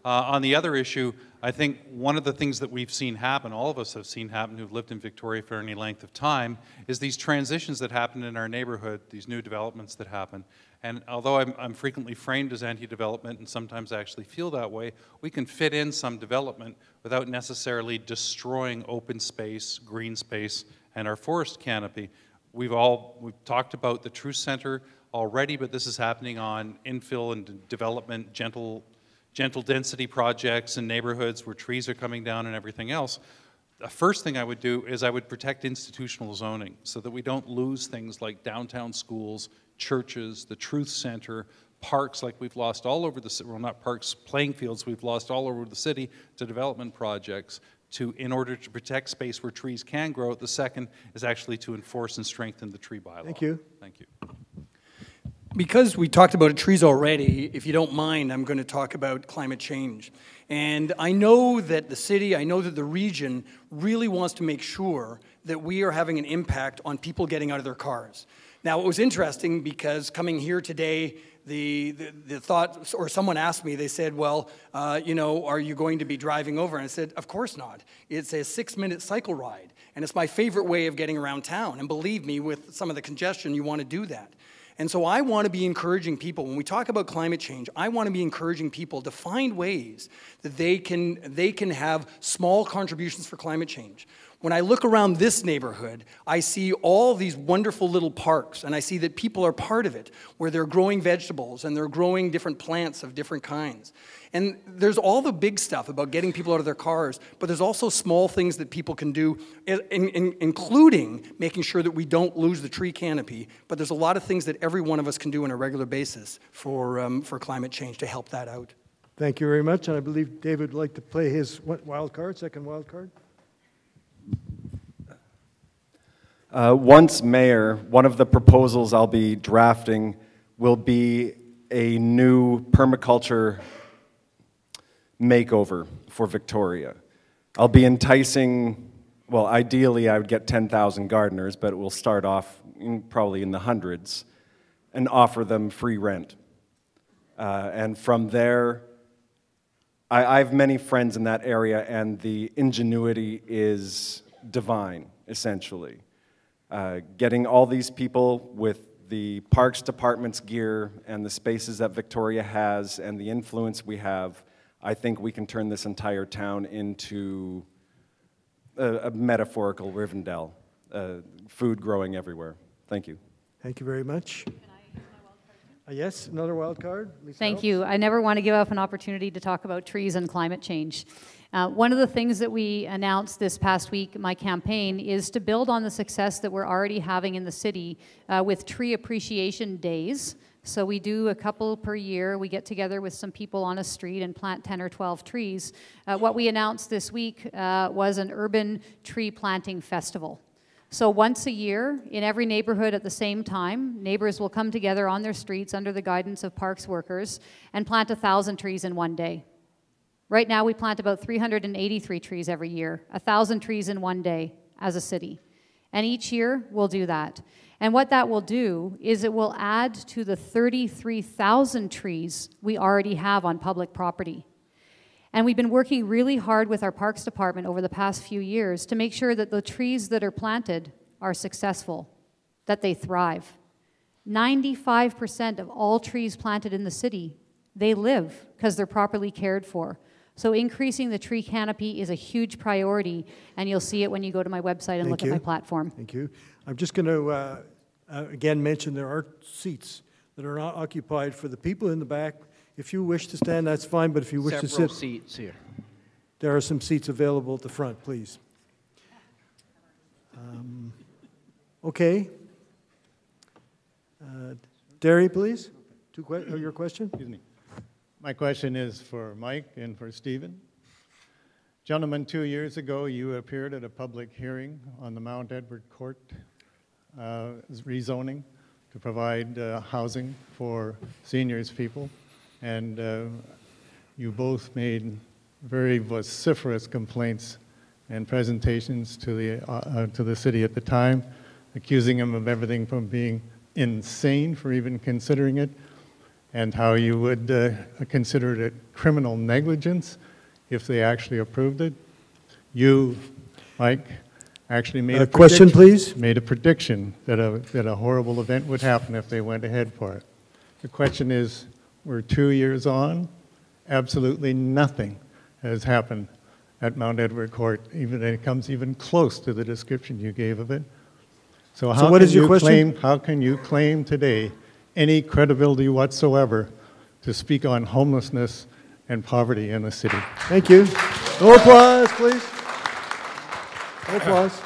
On the other issue, I think one of the things that we've seen happen, all of us have seen happen who've lived in Victoria for any length of time, is these transitions that happen in our neighborhood, these new developments that happen. And although I'm frequently framed as anti-development and sometimes actually feel that way, we can fit in some development without necessarily destroying open space, green space, and our forest canopy. We've talked about the Truth Center already, but this is happening on infill and development, gentle density projects in neighborhoods where trees are coming down and everything else. The first thing I would do is I would protect institutional zoning so that we don't lose things like downtown schools, churches, the Truth Center, parks like we've lost all over the city, well not parks, playing fields we've lost all over the city to development projects in order to protect space where trees can grow. The second is actually to enforce and strengthen the tree bylaw. Thank you. Thank you. Because we talked about trees already, if you don't mind, I'm going to talk about climate change. And I know that the city, I know that the region really wants to make sure that we are having an impact on people getting out of their cars. Now, it was interesting because coming here today, the thought, or someone asked me, they said, well, you know, are you going to be driving over? And I said, of course not. It's a 6-minute cycle ride, and it's my favorite way of getting around town. And believe me, with some of the congestion, you want to do that. And so I want to be encouraging people, when we talk about climate change, I want to be encouraging people to find ways that they can have small contributions for climate change. When I look around this neighborhood, I see all these wonderful little parks, and I see that people are part of it, where they're growing vegetables and they're growing different plants of different kinds. And there's all the big stuff about getting people out of their cars, but there's also small things that people can do, including making sure that we don't lose the tree canopy. But there's a lot of things that every one of us can do on a regular basis for climate change to help that out. Thank you very much, and I believe David would like to play his wild card, second wild card. Once mayor, one of the proposals I'll be drafting will be a new permaculture makeover for Victoria. I'll be enticing, well, ideally I would get 10,000 gardeners, but it will start off probably in the hundreds, and offer them free rent. And from there, I have many friends in that area, and the ingenuity is divine, essentially. Getting all these people with the Parks Department's gear and the spaces that Victoria has and the influence we have, I think we can turn this entire town into a metaphorical Rivendell, food growing everywhere. Thank you. Thank you very much. Yes, another wild card. Lisa Thank Elks. you. I never want to give up an opportunity to talk about trees and climate change. One of the things that we announced this past week, my campaign, is to build on the success that we're already having in the city with tree appreciation days. So we do a couple per year. We get together with some people on a street and plant 10 or 12 trees. What we announced this week was an urban tree planting festival. So once a year, in every neighborhood at the same time, neighbors will come together on their streets under the guidance of parks workers and plant 1,000 trees in one day. Right now, we plant about 383 trees every year, 1,000 trees in one day as a city. And each year, we'll do that. And what that will do is it will add to the 33,000 trees we already have on public property. And we've been working really hard with our Parks Department over the past few years to make sure that the trees that are planted are successful, that they thrive. 95% of all trees planted in the city, they live because they're properly cared for. So increasing the tree canopy is a huge priority, and you'll see it when you go to my website and look at my platform. Thank you. I'm just going to, again, mention there are seats that are not occupied for the people in the back. If you wish to stand, that's fine, but if you wish to sit... Several seats here. There are some seats available at the front, please. Okay. Derry, please. Your question? Excuse me. My question is for Mike and for Stephen. Gentlemen, 2 years ago, you appeared at a public hearing on the Mount Edward Court rezoning to provide housing for seniors people, and you both made very vociferous complaints and presentations to the city at the time, accusing them of everything from being insane for even considering it, and how you would consider it criminal negligence if they actually approved it. You, Mike, actually made a question, please. Made a prediction that a horrible event would happen if they went ahead for it. The question is, we're 2 years on, absolutely nothing has happened at Mount Edward Court, even it comes even close to the description you gave of it. So what is your question? How can you claim today any credibility whatsoever to speak on homelessness and poverty in the city? Thank you. No applause, please. No applause.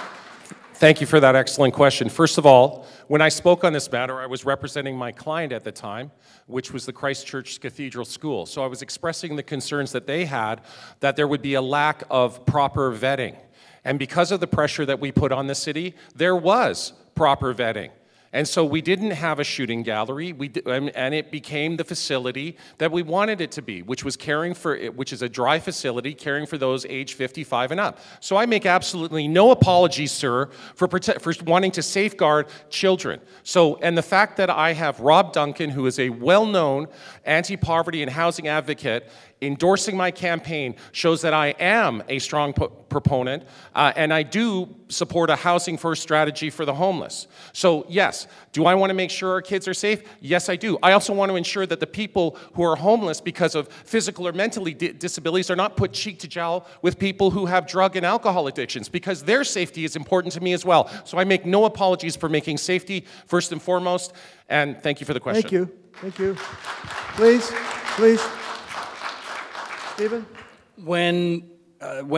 Thank you for that excellent question. First of all, when I spoke on this matter, I was representing my client at the time, which was the Christ Church Cathedral School. So I was expressing the concerns that they had that there would be a lack of proper vetting. And because of the pressure that we put on the city, there was proper vetting. And so we didn't have a shooting gallery, and it became the facility that we wanted it to be, which is a dry facility caring for those age 55 and up. So I make absolutely no apologies, sir, for wanting to safeguard children. So, and the fact that I have Rob Duncan, who is a well-known anti-poverty and housing advocate, endorsing my campaign shows that I am a strong proponent, and I do support a housing first strategy for the homeless. So yes, do I want to make sure our kids are safe? Yes, I do. I also want to ensure that the people who are homeless because of physical or mental disabilities are not put cheek to jowl with people who have drug and alcohol addictions, because their safety is important to me as well. So I make no apologies for making safety first and foremost, and thank you for the question. Thank you. Thank you. Please, please. Stephen? When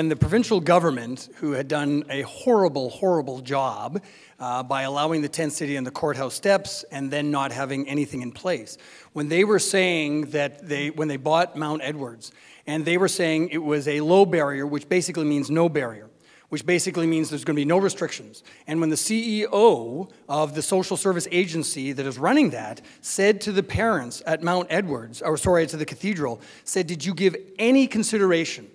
the provincial government, who had done a horrible, horrible job by allowing the tent city and the courthouse steps and then not having anything in place, when they were saying that when they bought Mount Edwards, and they were saying it was a low barrier, which basically means no barrier, which basically means there's going to be no restrictions. And when the CEO of the social service agency that is running that said to the parents at Mount Edwards, or sorry, to the cathedral, said, did you give any consideration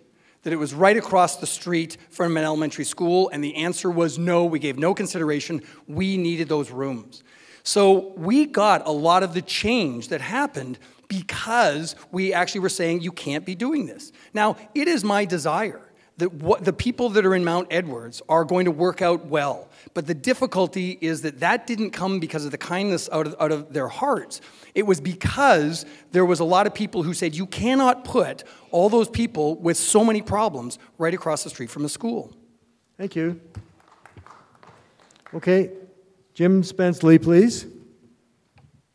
that it was right across the street from an elementary school? And the answer was no, we gave no consideration. We needed those rooms. So we got a lot of the change that happened because we actually were saying you can't be doing this. Now, it is my desire that the people that are in Mount Edwards are going to work out well. But the difficulty is that didn't come because of the kindness out of their hearts. It was because there was a lot of people who said, you cannot put all those people with so many problems right across the street from a school. Thank you. Okay, Jim Spence-Lee, please.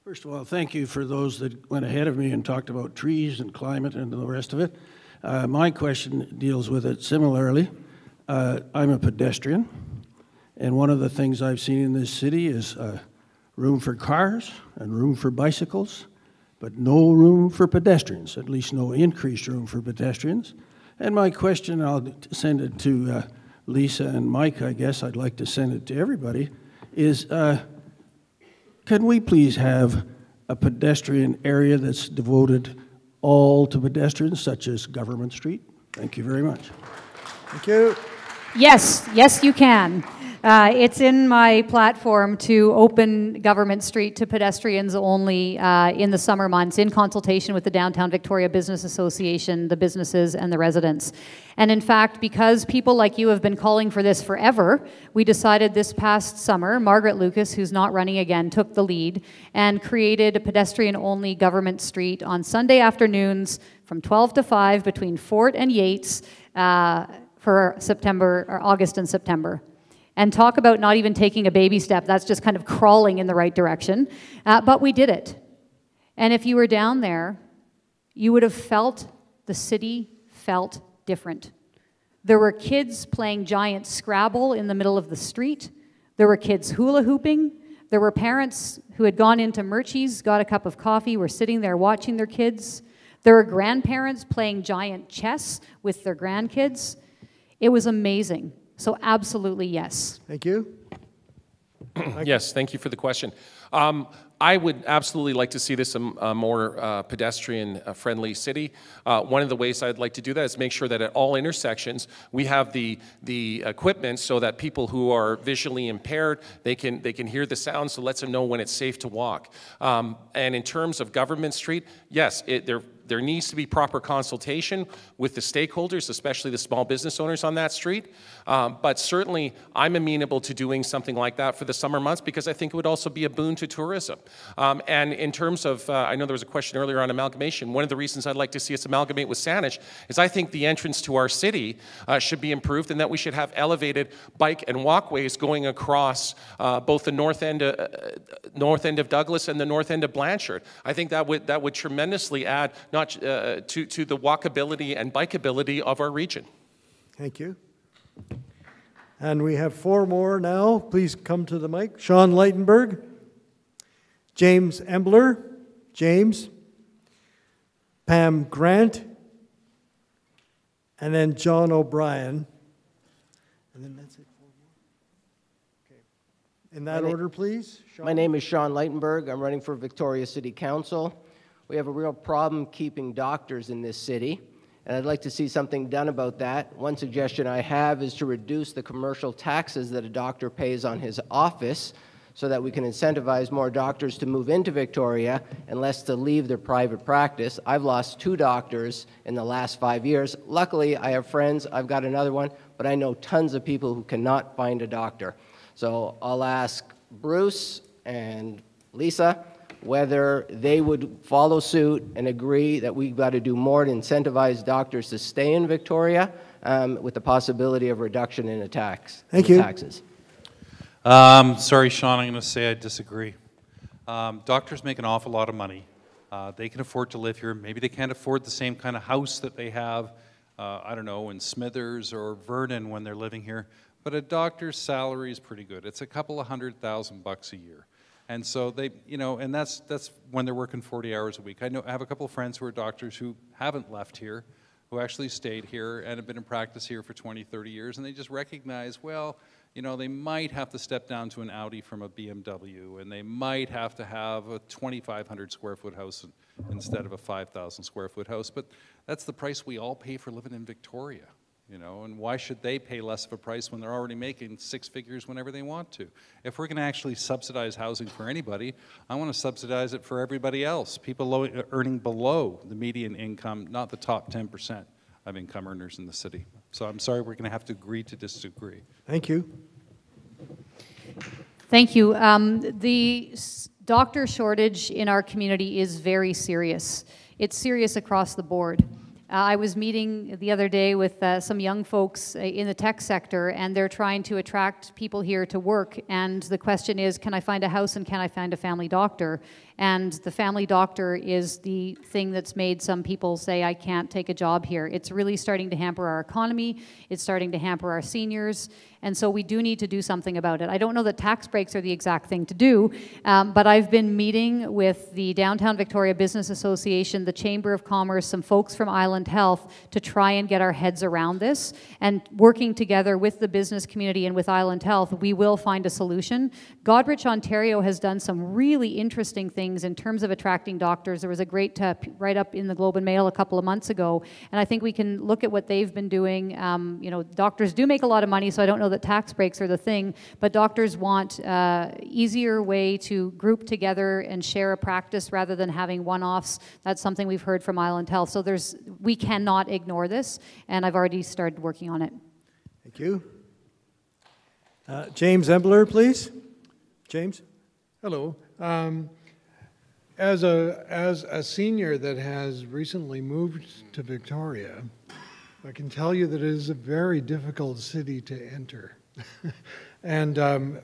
First of all, thank you for those that went ahead of me and talked about trees and climate and the rest of it. My question deals with it similarly. I'm a pedestrian, and one of the things I've seen in this city is room for cars and room for bicycles, but no room for pedestrians, at least no increased room for pedestrians. And my question, I'll send it to Lisa and Mike, I guess I'd like to send it to everybody, is can we please have a pedestrian area that's devoted all to pedestrians, such as Government Street? Thank you very much. Thank you. Yes, yes you can. It's in my platform to open Government Street to pedestrians only in the summer months, in consultation with the Downtown Victoria Business Association, the businesses, and the residents. And in fact, because people like you have been calling for this forever, we decided this past summer, Margaret Lucas, who's not running again, took the lead and created a pedestrian-only Government Street on Sunday afternoons from 12 to 5 between Fort and Yates for August and September. And talk about not even taking a baby step. That's just kind of crawling in the right direction. But we did it. And if you were down there, you would have felt the city felt different. There were kids playing giant Scrabble in the middle of the street. There were kids hula hooping. There were parents who had gone into Murchie's, got a cup of coffee, were sitting there watching their kids. There were grandparents playing giant chess with their grandkids. It was amazing. So absolutely yes. Thank you. Yes, thank you for the question. I would absolutely like to see this a more pedestrian-friendly city. One of the ways I'd like to do that is make sure that at all intersections we have the equipment so that people who are visually impaired, they can hear the sound, so it lets them know when it's safe to walk. And in terms of Government Street, yes, there needs to be proper consultation with the stakeholders, especially the small business owners on that street. But certainly, I'm amenable to doing something like that for the summer months because I think it would also be a boon to tourism. And in terms of, I know there was a question earlier on amalgamation. One of the reasons I'd like to see us amalgamate with Saanich is I think the entrance to our city should be improved and that we should have elevated bike and walkways going across both the north end of Douglas and the north end of Blanchard. I think that would tremendously add not to the walkability and bikeability of our region. Thank you. And we have 4 more now. Please come to the mic. Sean Leitenberg, James Embler, James, Pam Grant, and then John O'Brien. And then that's it. 4 more. Okay. In that order, please. Sean. My name is Sean Leitenberg. I'm running for Victoria City Council. We have a real problem keeping doctors in this city, and I'd like to see something done about that. One suggestion I have is to reduce the commercial taxes that a doctor pays on his office so that we can incentivize more doctors to move into Victoria and less to leave their private practice. I've lost 2 doctors in the last 5 years. Luckily, I have friends. I've got another one, but I know tons of people who cannot find a doctor. So I'll ask Bruce and Lisa whether they would follow suit and agree that we've got to do more to incentivize doctors to stay in Victoria with the possibility of reduction in taxes. Sorry, Sean, I'm going to say I disagree. Doctors make an awful lot of money. They can afford to live here. Maybe they can't afford the same kind of house that they have, I don't know, in Smithers or Vernon when they're living here. But a doctor's salary is pretty good. It's a couple of $100,000 a year. And so they, and that's when they're working 40 hours a week. I have a couple of friends who are doctors who haven't left here, who actually stayed here and have been in practice here for 20, 30 years, and they just recognize, well, they might have to step down to an Audi from a BMW, and they might have to have a 2,500 square foot house instead of a 5,000 square foot house, but that's the price we all pay for living in Victoria. And why should they pay less of a price when they're already making 6 figures whenever they want to? If we're going to actually subsidize housing for anybody, I want to subsidize it for everybody else, people earning below the median income, not the top 10% of income earners in the city. So I'm sorry, we're going to have to agree to disagree. Thank you. Thank you. The doctor shortage in our community is very serious. It's serious across the board. I was meeting the other day with some young folks in the tech sector, and they're trying to attract people here to work, and the question is, can I find a house and can I find a family doctor? And the family doctor is the thing that's made some people say, I can't take a job here. It's really starting to hamper our economy. It's starting to hamper our seniors. And so we do need to do something about it. I don't know that tax breaks are the exact thing to do, but I've been meeting with the Downtown Victoria Business Association, the Chamber of Commerce, some folks from Island Health to try and get our heads around this. And working together with the business community and with Island Health, we will find a solution. Goderich, Ontario has done some really interesting things in terms of attracting doctors. There was a great write-up in the Globe and Mail a couple of months ago, and I think we can look at what they've been doing. Doctors do make a lot of money, so I don't know that tax breaks are the thing, but doctors want easier way to group together and share a practice rather than having one-offs. That's something we've heard from Island Health. So we cannot ignore this, and I've already started working on it. Thank you. James Embler, please. James. Hello. As a senior that has recently moved to Victoria, I can tell you that it is a very difficult city to enter. And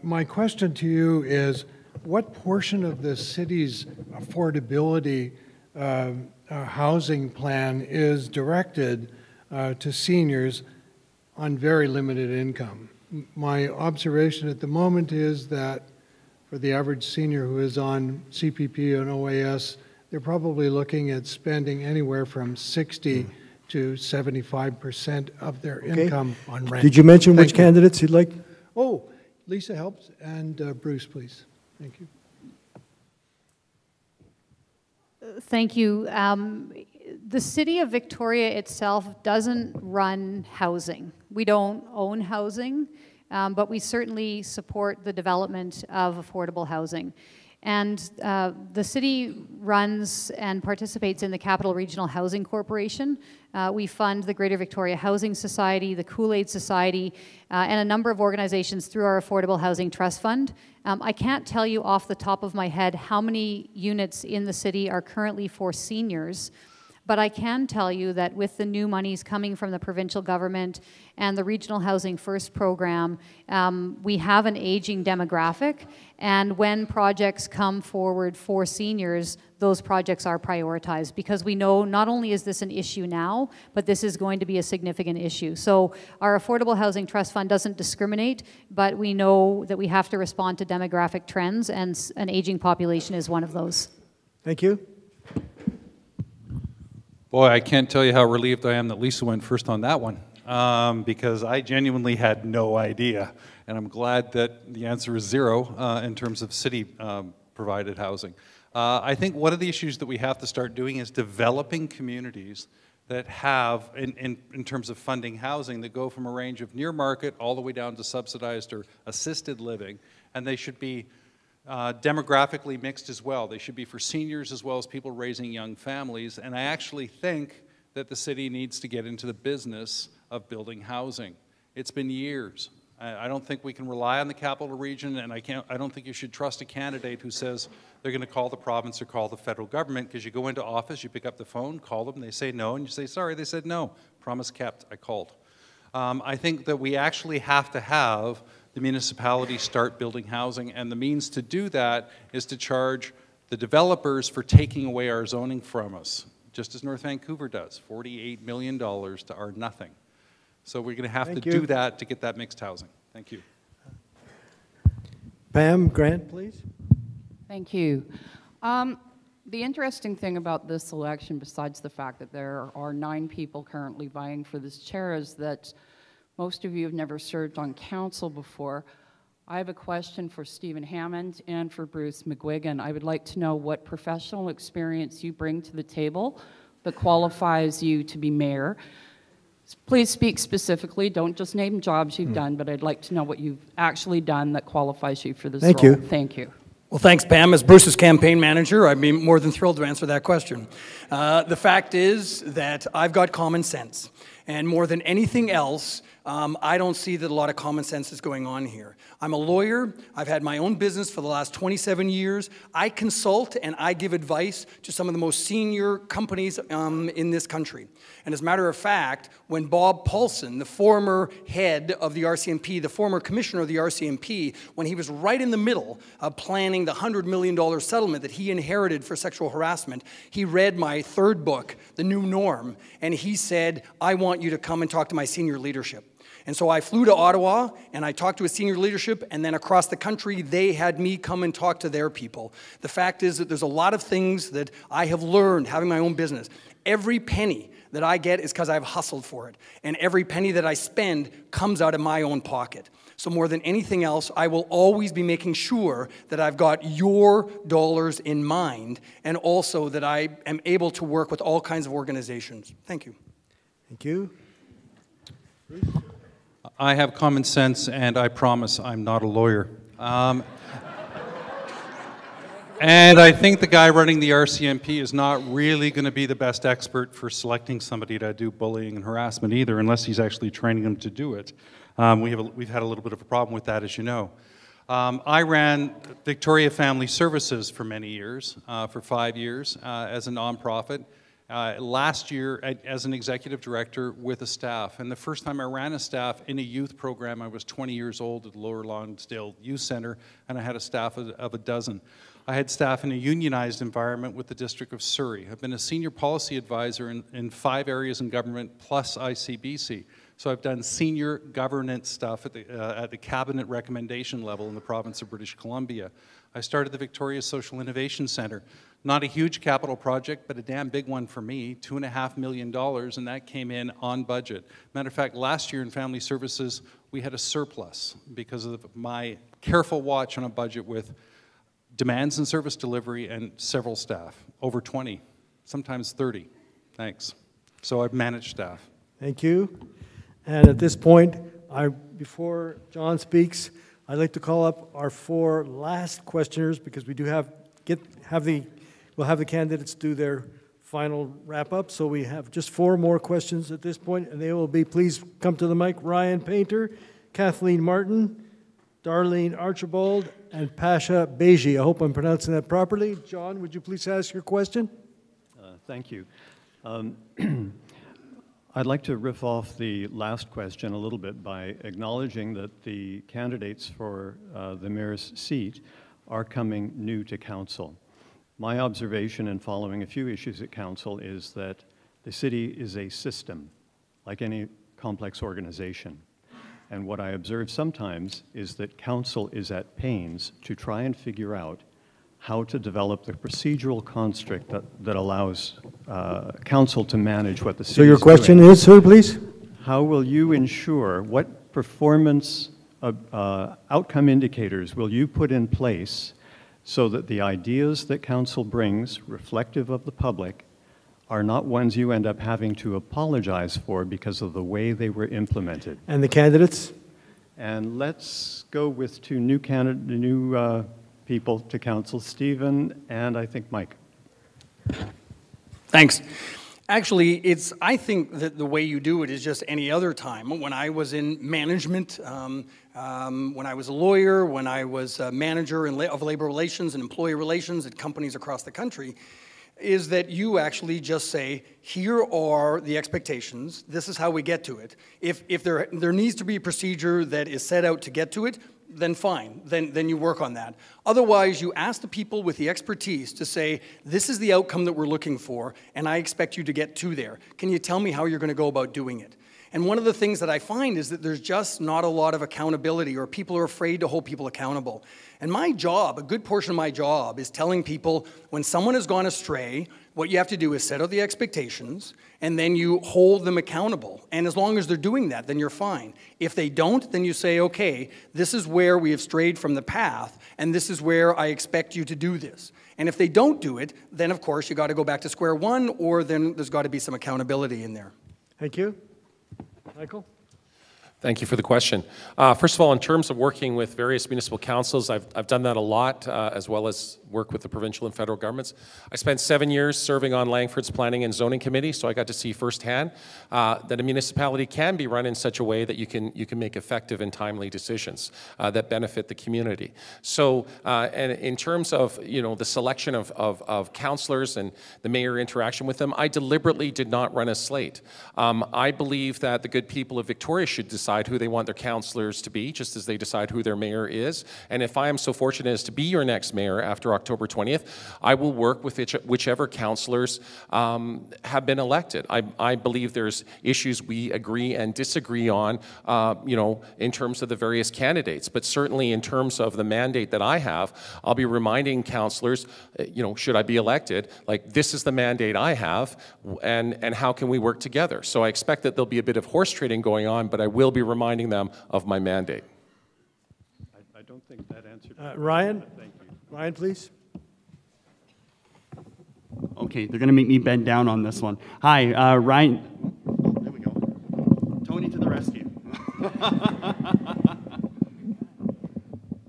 my question to you is, what portion of the city's affordability housing plan is directed to seniors on very limited income. My observation at the moment is that for the average senior who is on CPP and OAS, they're probably looking at spending anywhere from 60 to 75% of their income on rent. Did you mention Thank which candidates you'd like? Oh, Lisa helps, and Bruce, please. Thank you. Thank you. The City of Victoria itself doesn't run housing. We don't own housing, but we certainly support the development of affordable housing. And the city runs and participates in the Capital Regional Housing Corporation. We fund the Greater Victoria Housing Society, the Kool-Aid Society, and a number of organizations through our Affordable Housing Trust Fund. I can't tell you off the top of my head how many units in the city are currently for seniors, but I can tell you that with the new monies coming from the provincial government and the Regional Housing First program, we have an aging demographic, and when projects come forward for seniors, those projects are prioritized because we know not only is this an issue now, but this is going to be a significant issue. So our Affordable Housing Trust Fund doesn't discriminate, but we know that we have to respond to demographic trends, and an aging population is one of those. Thank you. Boy, I can't tell you how relieved I am that Lisa went first on that one, because I genuinely had no idea. And I'm glad that the answer is 0 in terms of city provided housing. I think one of the issues that we have to start doing is developing communities that have, in terms of funding housing, that go from a range of near market all the way down to subsidized or assisted living, and they should be demographically mixed as well. They should be for seniors as well as people raising young families, and I actually think that the city needs to get into the business of building housing. It's been years. I don't think we can rely on the capital region, and I don't think you should trust a candidate who says they're going to call the province or call the federal government, because you go into office, you pick up the phone, call them, they say no, and you say, sorry, they said no. Promise kept, I called. I think that we actually have to have the municipality start building housing, and the means to do that is to charge the developers for taking away our zoning from us, just as North Vancouver does, $48 million to our nothing. So we're going to have to do that to get that mixed housing. Thank you. Pam Grant, please. Thank you. The interesting thing about this election, besides the fact that there are 9 people currently vying for this chair, is that most of you have never served on council before. I have a question for Stephen Hammond and for Bruce McGuigan. I would like to know what professional experience you bring to the table that qualifies you to be mayor. Please speak specifically. Don't just name jobs you've done, but I'd like to know what you've actually done that qualifies you for this role. Thank you. Thank you. Well, thanks, Pam. As Bruce's campaign manager, I'd be more than thrilled to answer that question. The fact is that I've got common sense. And more than anything else, I don't see that a lot of common sense is going on here. I'm a lawyer. I've had my own business for the last 27 years. I consult and I give advice to some of the most senior companies in this country. And as a matter of fact, when Bob Paulson, the former head of the RCMP, the former commissioner of the RCMP, when he was right in the middle of planning the $100 million settlement that he inherited for sexual harassment, he read my 3rd book, The New Norm, and he said, I want you to come and talk to my senior leadership. And so I flew to Ottawa, and I talked to his senior leadership, and then across the country, they had me come and talk to their people. The fact is that there's a lot of things that I have learned having my own business. Every penny that I get is because I've hustled for it. And every penny that I spend comes out of my own pocket. So more than anything else, I will always be making sure that I've got your dollars in mind, and also that I am able to work with all kinds of organizations. Thank you. Thank you. I have common sense, and I promise I'm not a lawyer. And I think the guy running the RCMP is not really going to be the best expert for selecting somebody to do bullying and harassment either, unless he's actually training them to do it. We've had a little bit of a problem with that, as you know. I ran Victoria Family Services for many years, for 5 years, as a nonprofit. Last year as an executive director with a staff. And the first time I ran a staff in a youth program, I was 20 years old at the Lower Lonsdale Youth Center, and I had a staff of a dozen. I had staff in a unionized environment with the District of Surrey. I've been a senior policy advisor in 5 areas in government plus ICBC. So I've done senior governance stuff at the cabinet recommendation level in the province of British Columbia. I started the Victoria Social Innovation Centre. Not a huge capital project, but a damn big one for me, $2.5 million, and that came in on budget. Matter of fact, last year in Family Services, we had a surplus because of my careful watch on a budget with demands and service delivery and several staff, over 20, sometimes 30. Thanks. So I've managed staff. Thank you. And at this point, before John speaks, I'd like to call up our 4 last questioners because we do we'll have the candidates do their final wrap-up. So we have just 4 more questions at this point, and they will be, please come to the mic, Ryan Painter, Kathleen Martin, Darlene Archibald, and Pasha Beji. I hope I'm pronouncing that properly. John, would you please ask your question? Thank you. I'd like to riff off the last question a little bit by acknowledging that the candidates for the mayor's seat are coming new to council. My observation in following a few issues at council is that the city is a system, like any complex organization. And what I observe sometimes is that council is at pains to try and figure out how to develop the procedural construct that allows council to manage what the city is doing. So your question is, sir, please? How will you ensure, what performance outcome indicators will you put in place so that the ideas that council brings, reflective of the public, are not ones you end up having to apologize for because of the way they were implemented? And the candidates? And let's go with 2 new people to council, Stephen and I think Mike. Thanks. Actually, I think that the way you do it is just any other time. When I was in management, when I was a lawyer, when I was a manager of labor relations and employee relations at companies across the country, is that you actually just say, here are the expectations, this is how we get to it. If there needs to be a procedure that is set out to get to it, then fine, then you work on that. Otherwise, you ask the people with the expertise to say, this is the outcome that we're looking for, and I expect you to get to there. Can you tell me how you're going to go about doing it? And one of the things that I find is that there's just not a lot of accountability, or people are afraid to hold people accountable. And my job, a good portion of my job, is telling people when someone has gone astray, what you have to do is set out the expectations, and then you hold them accountable. And as long as they're doing that, then you're fine. If they don't, then you say, okay, this is where we have strayed from the path, and this is where I expect you to do this. And if they don't do it, then of course you got to go back to square one, or then there's got to be some accountability in there. Thank you. Michael? Thank you for the question. First of all, in terms of working with various municipal councils, I've done that a lot, as well as work with the provincial and federal governments. I spent 7 years serving on Langford's Planning and Zoning Committee, so I got to see firsthand that a municipality can be run in such a way that you can make effective and timely decisions that benefit the community. So, and in terms of the selection of councillors and the mayor interaction with them, I deliberately did not run a slate. I believe that the good people of Victoria should decide who they want their councillors to be, just as they decide who their mayor is. And if I am so fortunate as to be your next mayor after October 20th, I will work with whichever councillors have been elected. I believe there's issues we agree and disagree on, in terms of the various candidates. But certainly in terms of the mandate that I have, I'll be reminding councillors, should I be elected, like, this is the mandate I have, and how can we work together? So I expect that there'll be a bit of horse trading going on, but I will be reminding them of my mandate. I don't think that answered. Ryan? Thank you. Ryan, please. Okay, they're going to make me bend down on this one. Hi, Ryan. Oh, there we go. Tony to the rescue.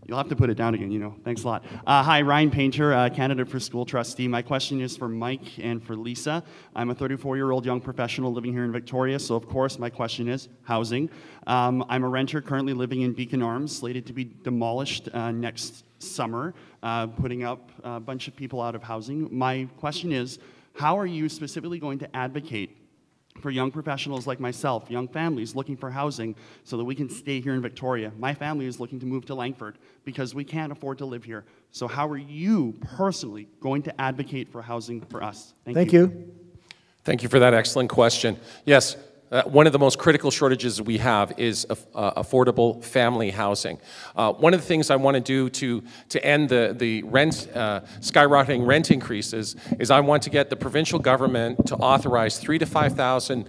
You'll have to put it down again, Thanks a lot. Hi, Ryan Painter, candidate for school trustee. My question is for Mike and for Lisa. I'm a 34-year-old young professional living here in Victoria, so of course my question is housing. I'm a renter currently living in Beacon Arms, slated to be demolished next summer, putting up a bunch of people out of housing. My question is, how are you specifically going to advocate for young professionals like myself, young families looking for housing so that we can stay here in Victoria. My family is looking to move to Langford because we can't afford to live here. So how are you personally going to advocate for housing for us? Thank you. Thank you for that excellent question. Yes, one of the most critical shortages we have is affordable family housing. One of the things I want to do to end the rent, skyrocketing rent increases is I want to get the provincial government to authorize 3,000 to 5,000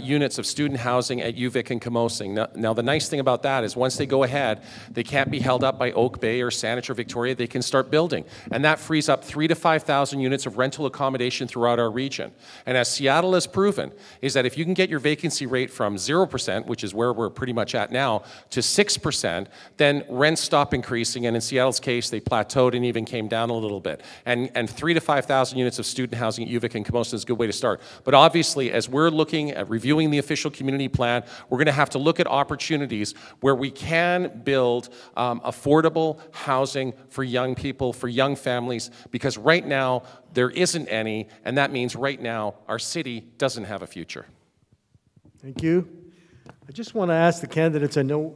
units of student housing at UVic and Camosing. Now, the nice thing about that is once they go ahead, they can't be held up by Oak Bay or Saanich or Victoria. They can start building. And that frees up 3,000 to 5,000 units of rental accommodation throughout our region. And as Seattle has proven, is that if you can get your vacancy rate from 0%, which is where we're pretty much at now, to 6%, then rents stop increasing, and in Seattle's case, they plateaued and even came down a little bit. And 3,000 to 5,000 units of student housing at UVic and Camosing is a good way to start. But obviously, as we're looking at reviewing the official community plan, we're going to have to look at opportunities where we can build affordable housing for young people, for young families, because right now, there isn't any, and that means right now, our city doesn't have a future. Thank you. I just want to ask the candidates, I know,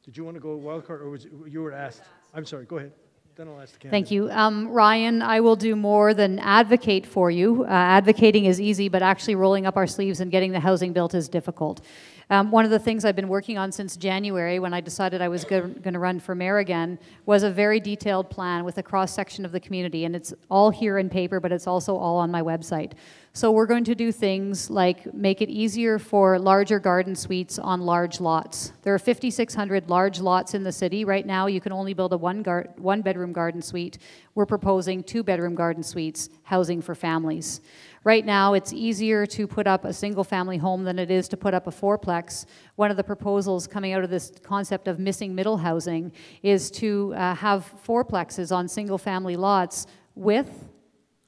did you want to go wild card, or was you were asked? I'm sorry, go ahead. Then I'll ask the candidates. Thank you. Ryan, I will do more than advocate for you. Advocating is easy, but actually rolling up our sleeves and getting the housing built is difficult. One of the things I've been working on since January, when I decided I was going to run for mayor again, was a very detailed plan with a cross-section of the community, and it's all here in paper, but it's also all on my website. So we're going to do things like make it easier for larger garden suites on large lots. There are 5,600 large lots in the city. Right now, you can only build a one-bedroom garden suite. We're proposing 2-bedroom garden suites, housing for families. Right now, it's easier to put up a single-family home than it is to put up a fourplex. One of the proposals coming out of this concept of missing middle housing is to have fourplexes on single-family lots with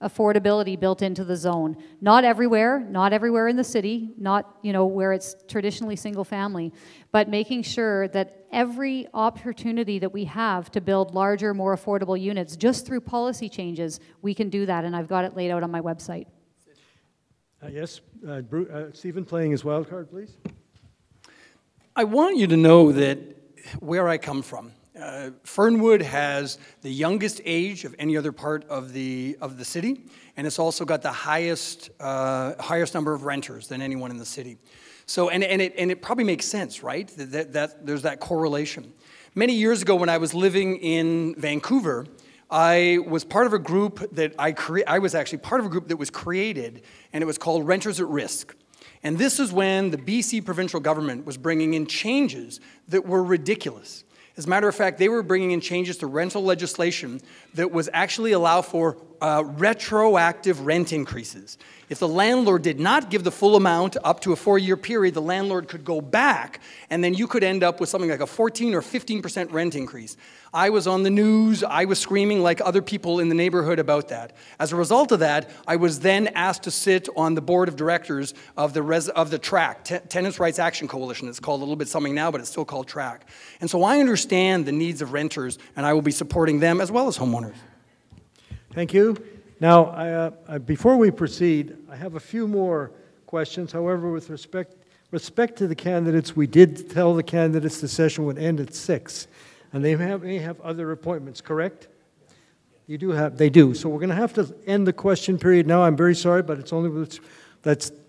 affordability built into the zone. Not everywhere in the city, not where it's traditionally single-family, but making sure that every opportunity that we have to build larger, more affordable units, just through policy changes, we can do that, and I've got it laid out on my website. Yes, Stephen, playing his wild card, please. I want you to know that where I come from, Fernwood has the youngest age of any other part of the city, and it's also got the highest number of renters than anyone in the city. So, and it probably makes sense, right? That there's that correlation. Many years ago, when I was living in Vancouver, I was part of a group that I was actually part of a group that was created, and it was called Renters at Risk. And this is when the BC provincial government was bringing in changes that were ridiculous. As a matter of fact, they were bringing in changes to rental legislation that was actually allow for retroactive rent increases. If the landlord did not give the full amount up to a 4-year period, the landlord could go back, and then you could end up with something like a 14 or 15% rent increase. I was on the news, I was screaming like other people in the neighborhood about that. As a result of that, I was then asked to sit on the board of directors of the TRAC, Tenants' Rights Action Coalition. It's called a little bit something now, but it's still called TRAC. And so I understand the needs of renters, and I will be supporting them as well as homeowners. Thank you. Now, before we proceed, I have a few more questions. However, with respect to the candidates, we did tell the candidates the session would end at 6, and they may have other appointments, correct? You do have, they do. So we're going to have to end the question period now. I'm very sorry, but it's only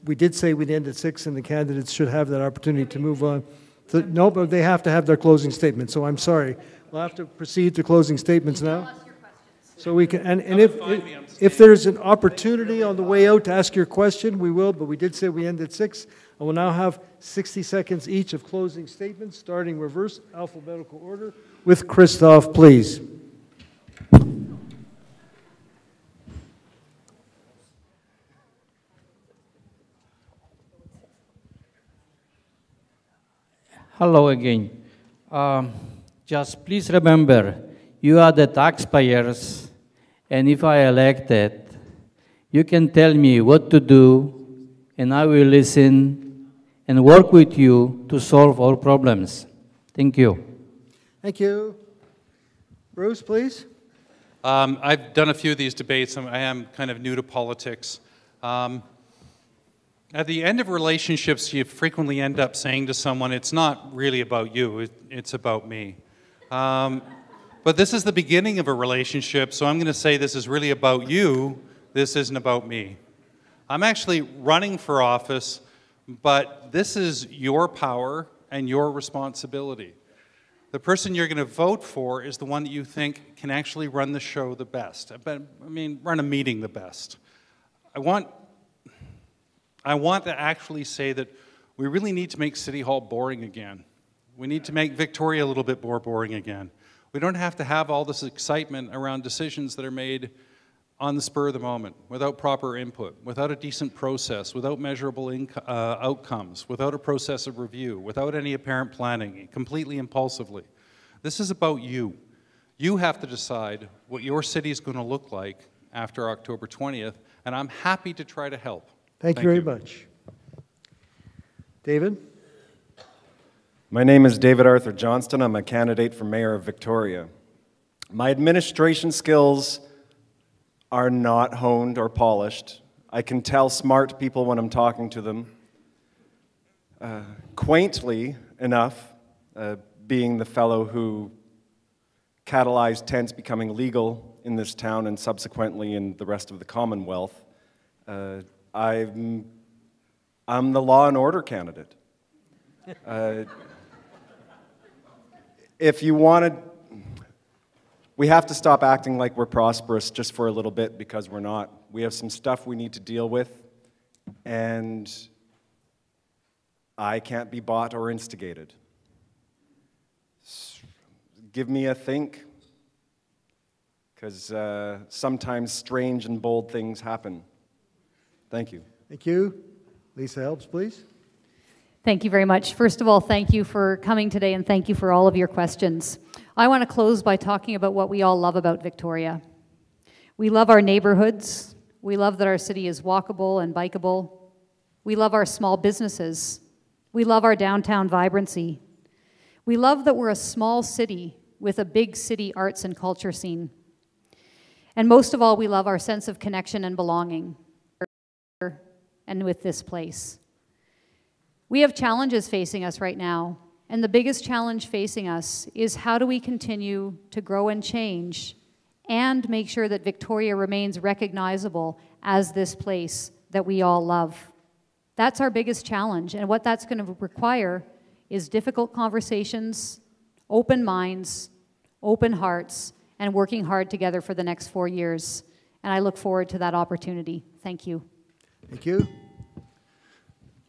we did say we'd end at 6, and the candidates should have that opportunity to move on. So, no, but they have to have their closing statement. So I'm sorry. We'll have to proceed to closing statements now. So we can, and if there's an opportunity on the way out to ask your question, we will, but we did say we end at 6. I will now have 60 seconds each of closing statements, starting reverse alphabetical order with Christoph, please. Hello again. Just please remember, you are the taxpayers, and if I elected, you can tell me what to do, and I will listen and work with you to solve all problems. Thank you. Thank you. Bruce, please. I've done a few of these debates. I am kind of new to politics. At the end of relationships, you frequently end up saying to someone, it's not really about you, it's about me. But this is the beginning of a relationship, so I'm going to say this is really about you, this isn't about me. I'm actually running for office, but this is your power and your responsibility. The person you're going to vote for is the one that you think can actually run the show the best. Run a meeting the best. I want to actually say that we really need to make City Hall boring again. We need to make Victoria a little bit more boring again. We don't have to have all this excitement around decisions that are made on the spur of the moment, without proper input, without a decent process, without measurable outcomes, without a process of review, without any apparent planning, completely impulsively. This is about you. You have to decide what your city is going to look like after October 20th, and I'm happy to try to help. Thank you very much. David? My name is David Arthur Johnston. I'm a candidate for mayor of Victoria. My administration skills are not honed or polished. I can tell smart people when I'm talking to them. Quaintly enough, being the fellow who catalyzed tents becoming legal in this town and subsequently in the rest of the Commonwealth, I'm the law and order candidate. If you wanted, we have to stop acting like we're prosperous just for a little bit, because we're not. We have some stuff we need to deal with, and I can't be bought or instigated. Give me a think, because sometimes strange and bold things happen. Thank you. Thank you. Lisa Helps, please. Thank you very much. First of all, thank you for coming today, and thank you for all of your questions. I want to close by talking about what we all love about Victoria. We love our neighborhoods. We love that our city is walkable and bikeable. We love our small businesses. We love our downtown vibrancy. We love that we're a small city with a big city arts and culture scene. And most of all, we love our sense of connection and belonging, and with this place. We have challenges facing us right now, and the biggest challenge facing us is how do we continue to grow and change and make sure that Victoria remains recognizable as this place that we all love. That's our biggest challenge, and what that's going to require is difficult conversations, open minds, open hearts, and working hard together for the next 4 years. And I look forward to that opportunity. Thank you. Thank you.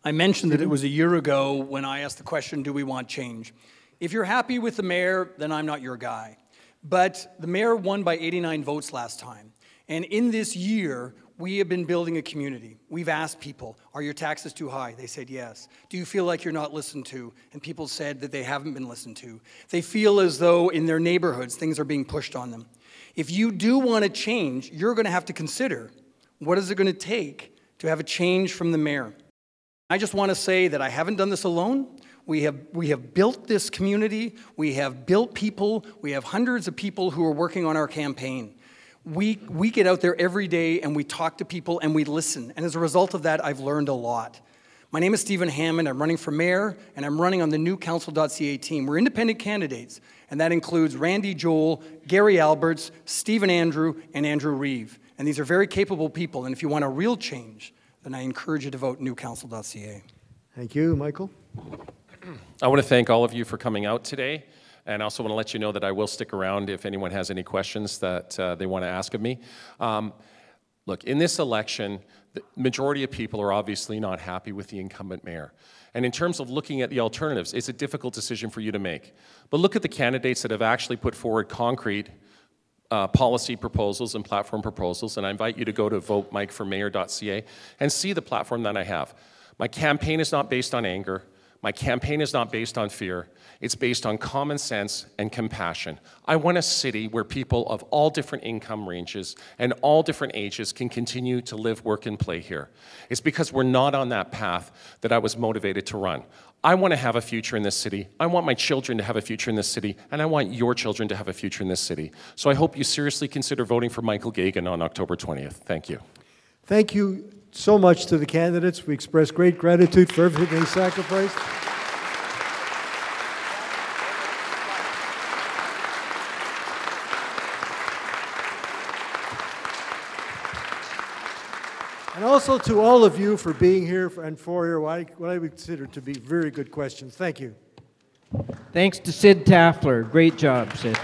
I mentioned that it was a year ago when I asked the question, do we want change? If you're happy with the mayor, then I'm not your guy. But the mayor won by 89 votes last time. And in this year, we have been building a community. We've asked people, are your taxes too high? They said yes. Do you feel like you're not listened to? And people said that they haven't been listened to. They feel as though in their neighborhoods, things are being pushed on them. If you do want to change, you're going to have to consider, what is it going to take to have a change from the mayor? I just want to say that I haven't done this alone. We have built this community. We have built people. We have hundreds of people who are working on our campaign. We get out there every day and we talk to people and we listen. And as a result of that, I've learned a lot. My name is Stephen Hammond. I'm running for mayor, and I'm running on the new council.ca team. We're independent candidates, and that includes Randy Joel, Gary Alberts, Stephen Andrew, and Andrew Reeve. And these are very capable people, and if you want a real change, then I encourage you to vote newcouncil.ca. Thank you. Michael? I want to thank all of you for coming out today, and I also want to let you know that I will stick around if anyone has any questions that they want to ask of me. Look, in this election, the majority of people are obviously not happy with the incumbent mayor. And in terms of looking at the alternatives, it's a difficult decision for you to make. But look at the candidates that have actually put forward concrete policy proposals and platform proposals, and I invite you to go to votemikeformayor.ca and see the platform that I have. My campaign is not based on anger. My campaign is not based on fear. It's based on common sense and compassion. I want a city where people of all different income ranges and all different ages can continue to live, work, and play here. It's because we're not on that path that I was motivated to run. I want to have a future in this city. I want my children to have a future in this city, and I want your children to have a future in this city. So I hope you seriously consider voting for Michael Gagan on October 20th. Thank you. Thank you so much to the candidates. We express great gratitude for everything they sacrificed. And also to all of you for being here and for your what I would consider to be very good questions. Thank you. Thanks to Sid Taffler. Great job, Sid.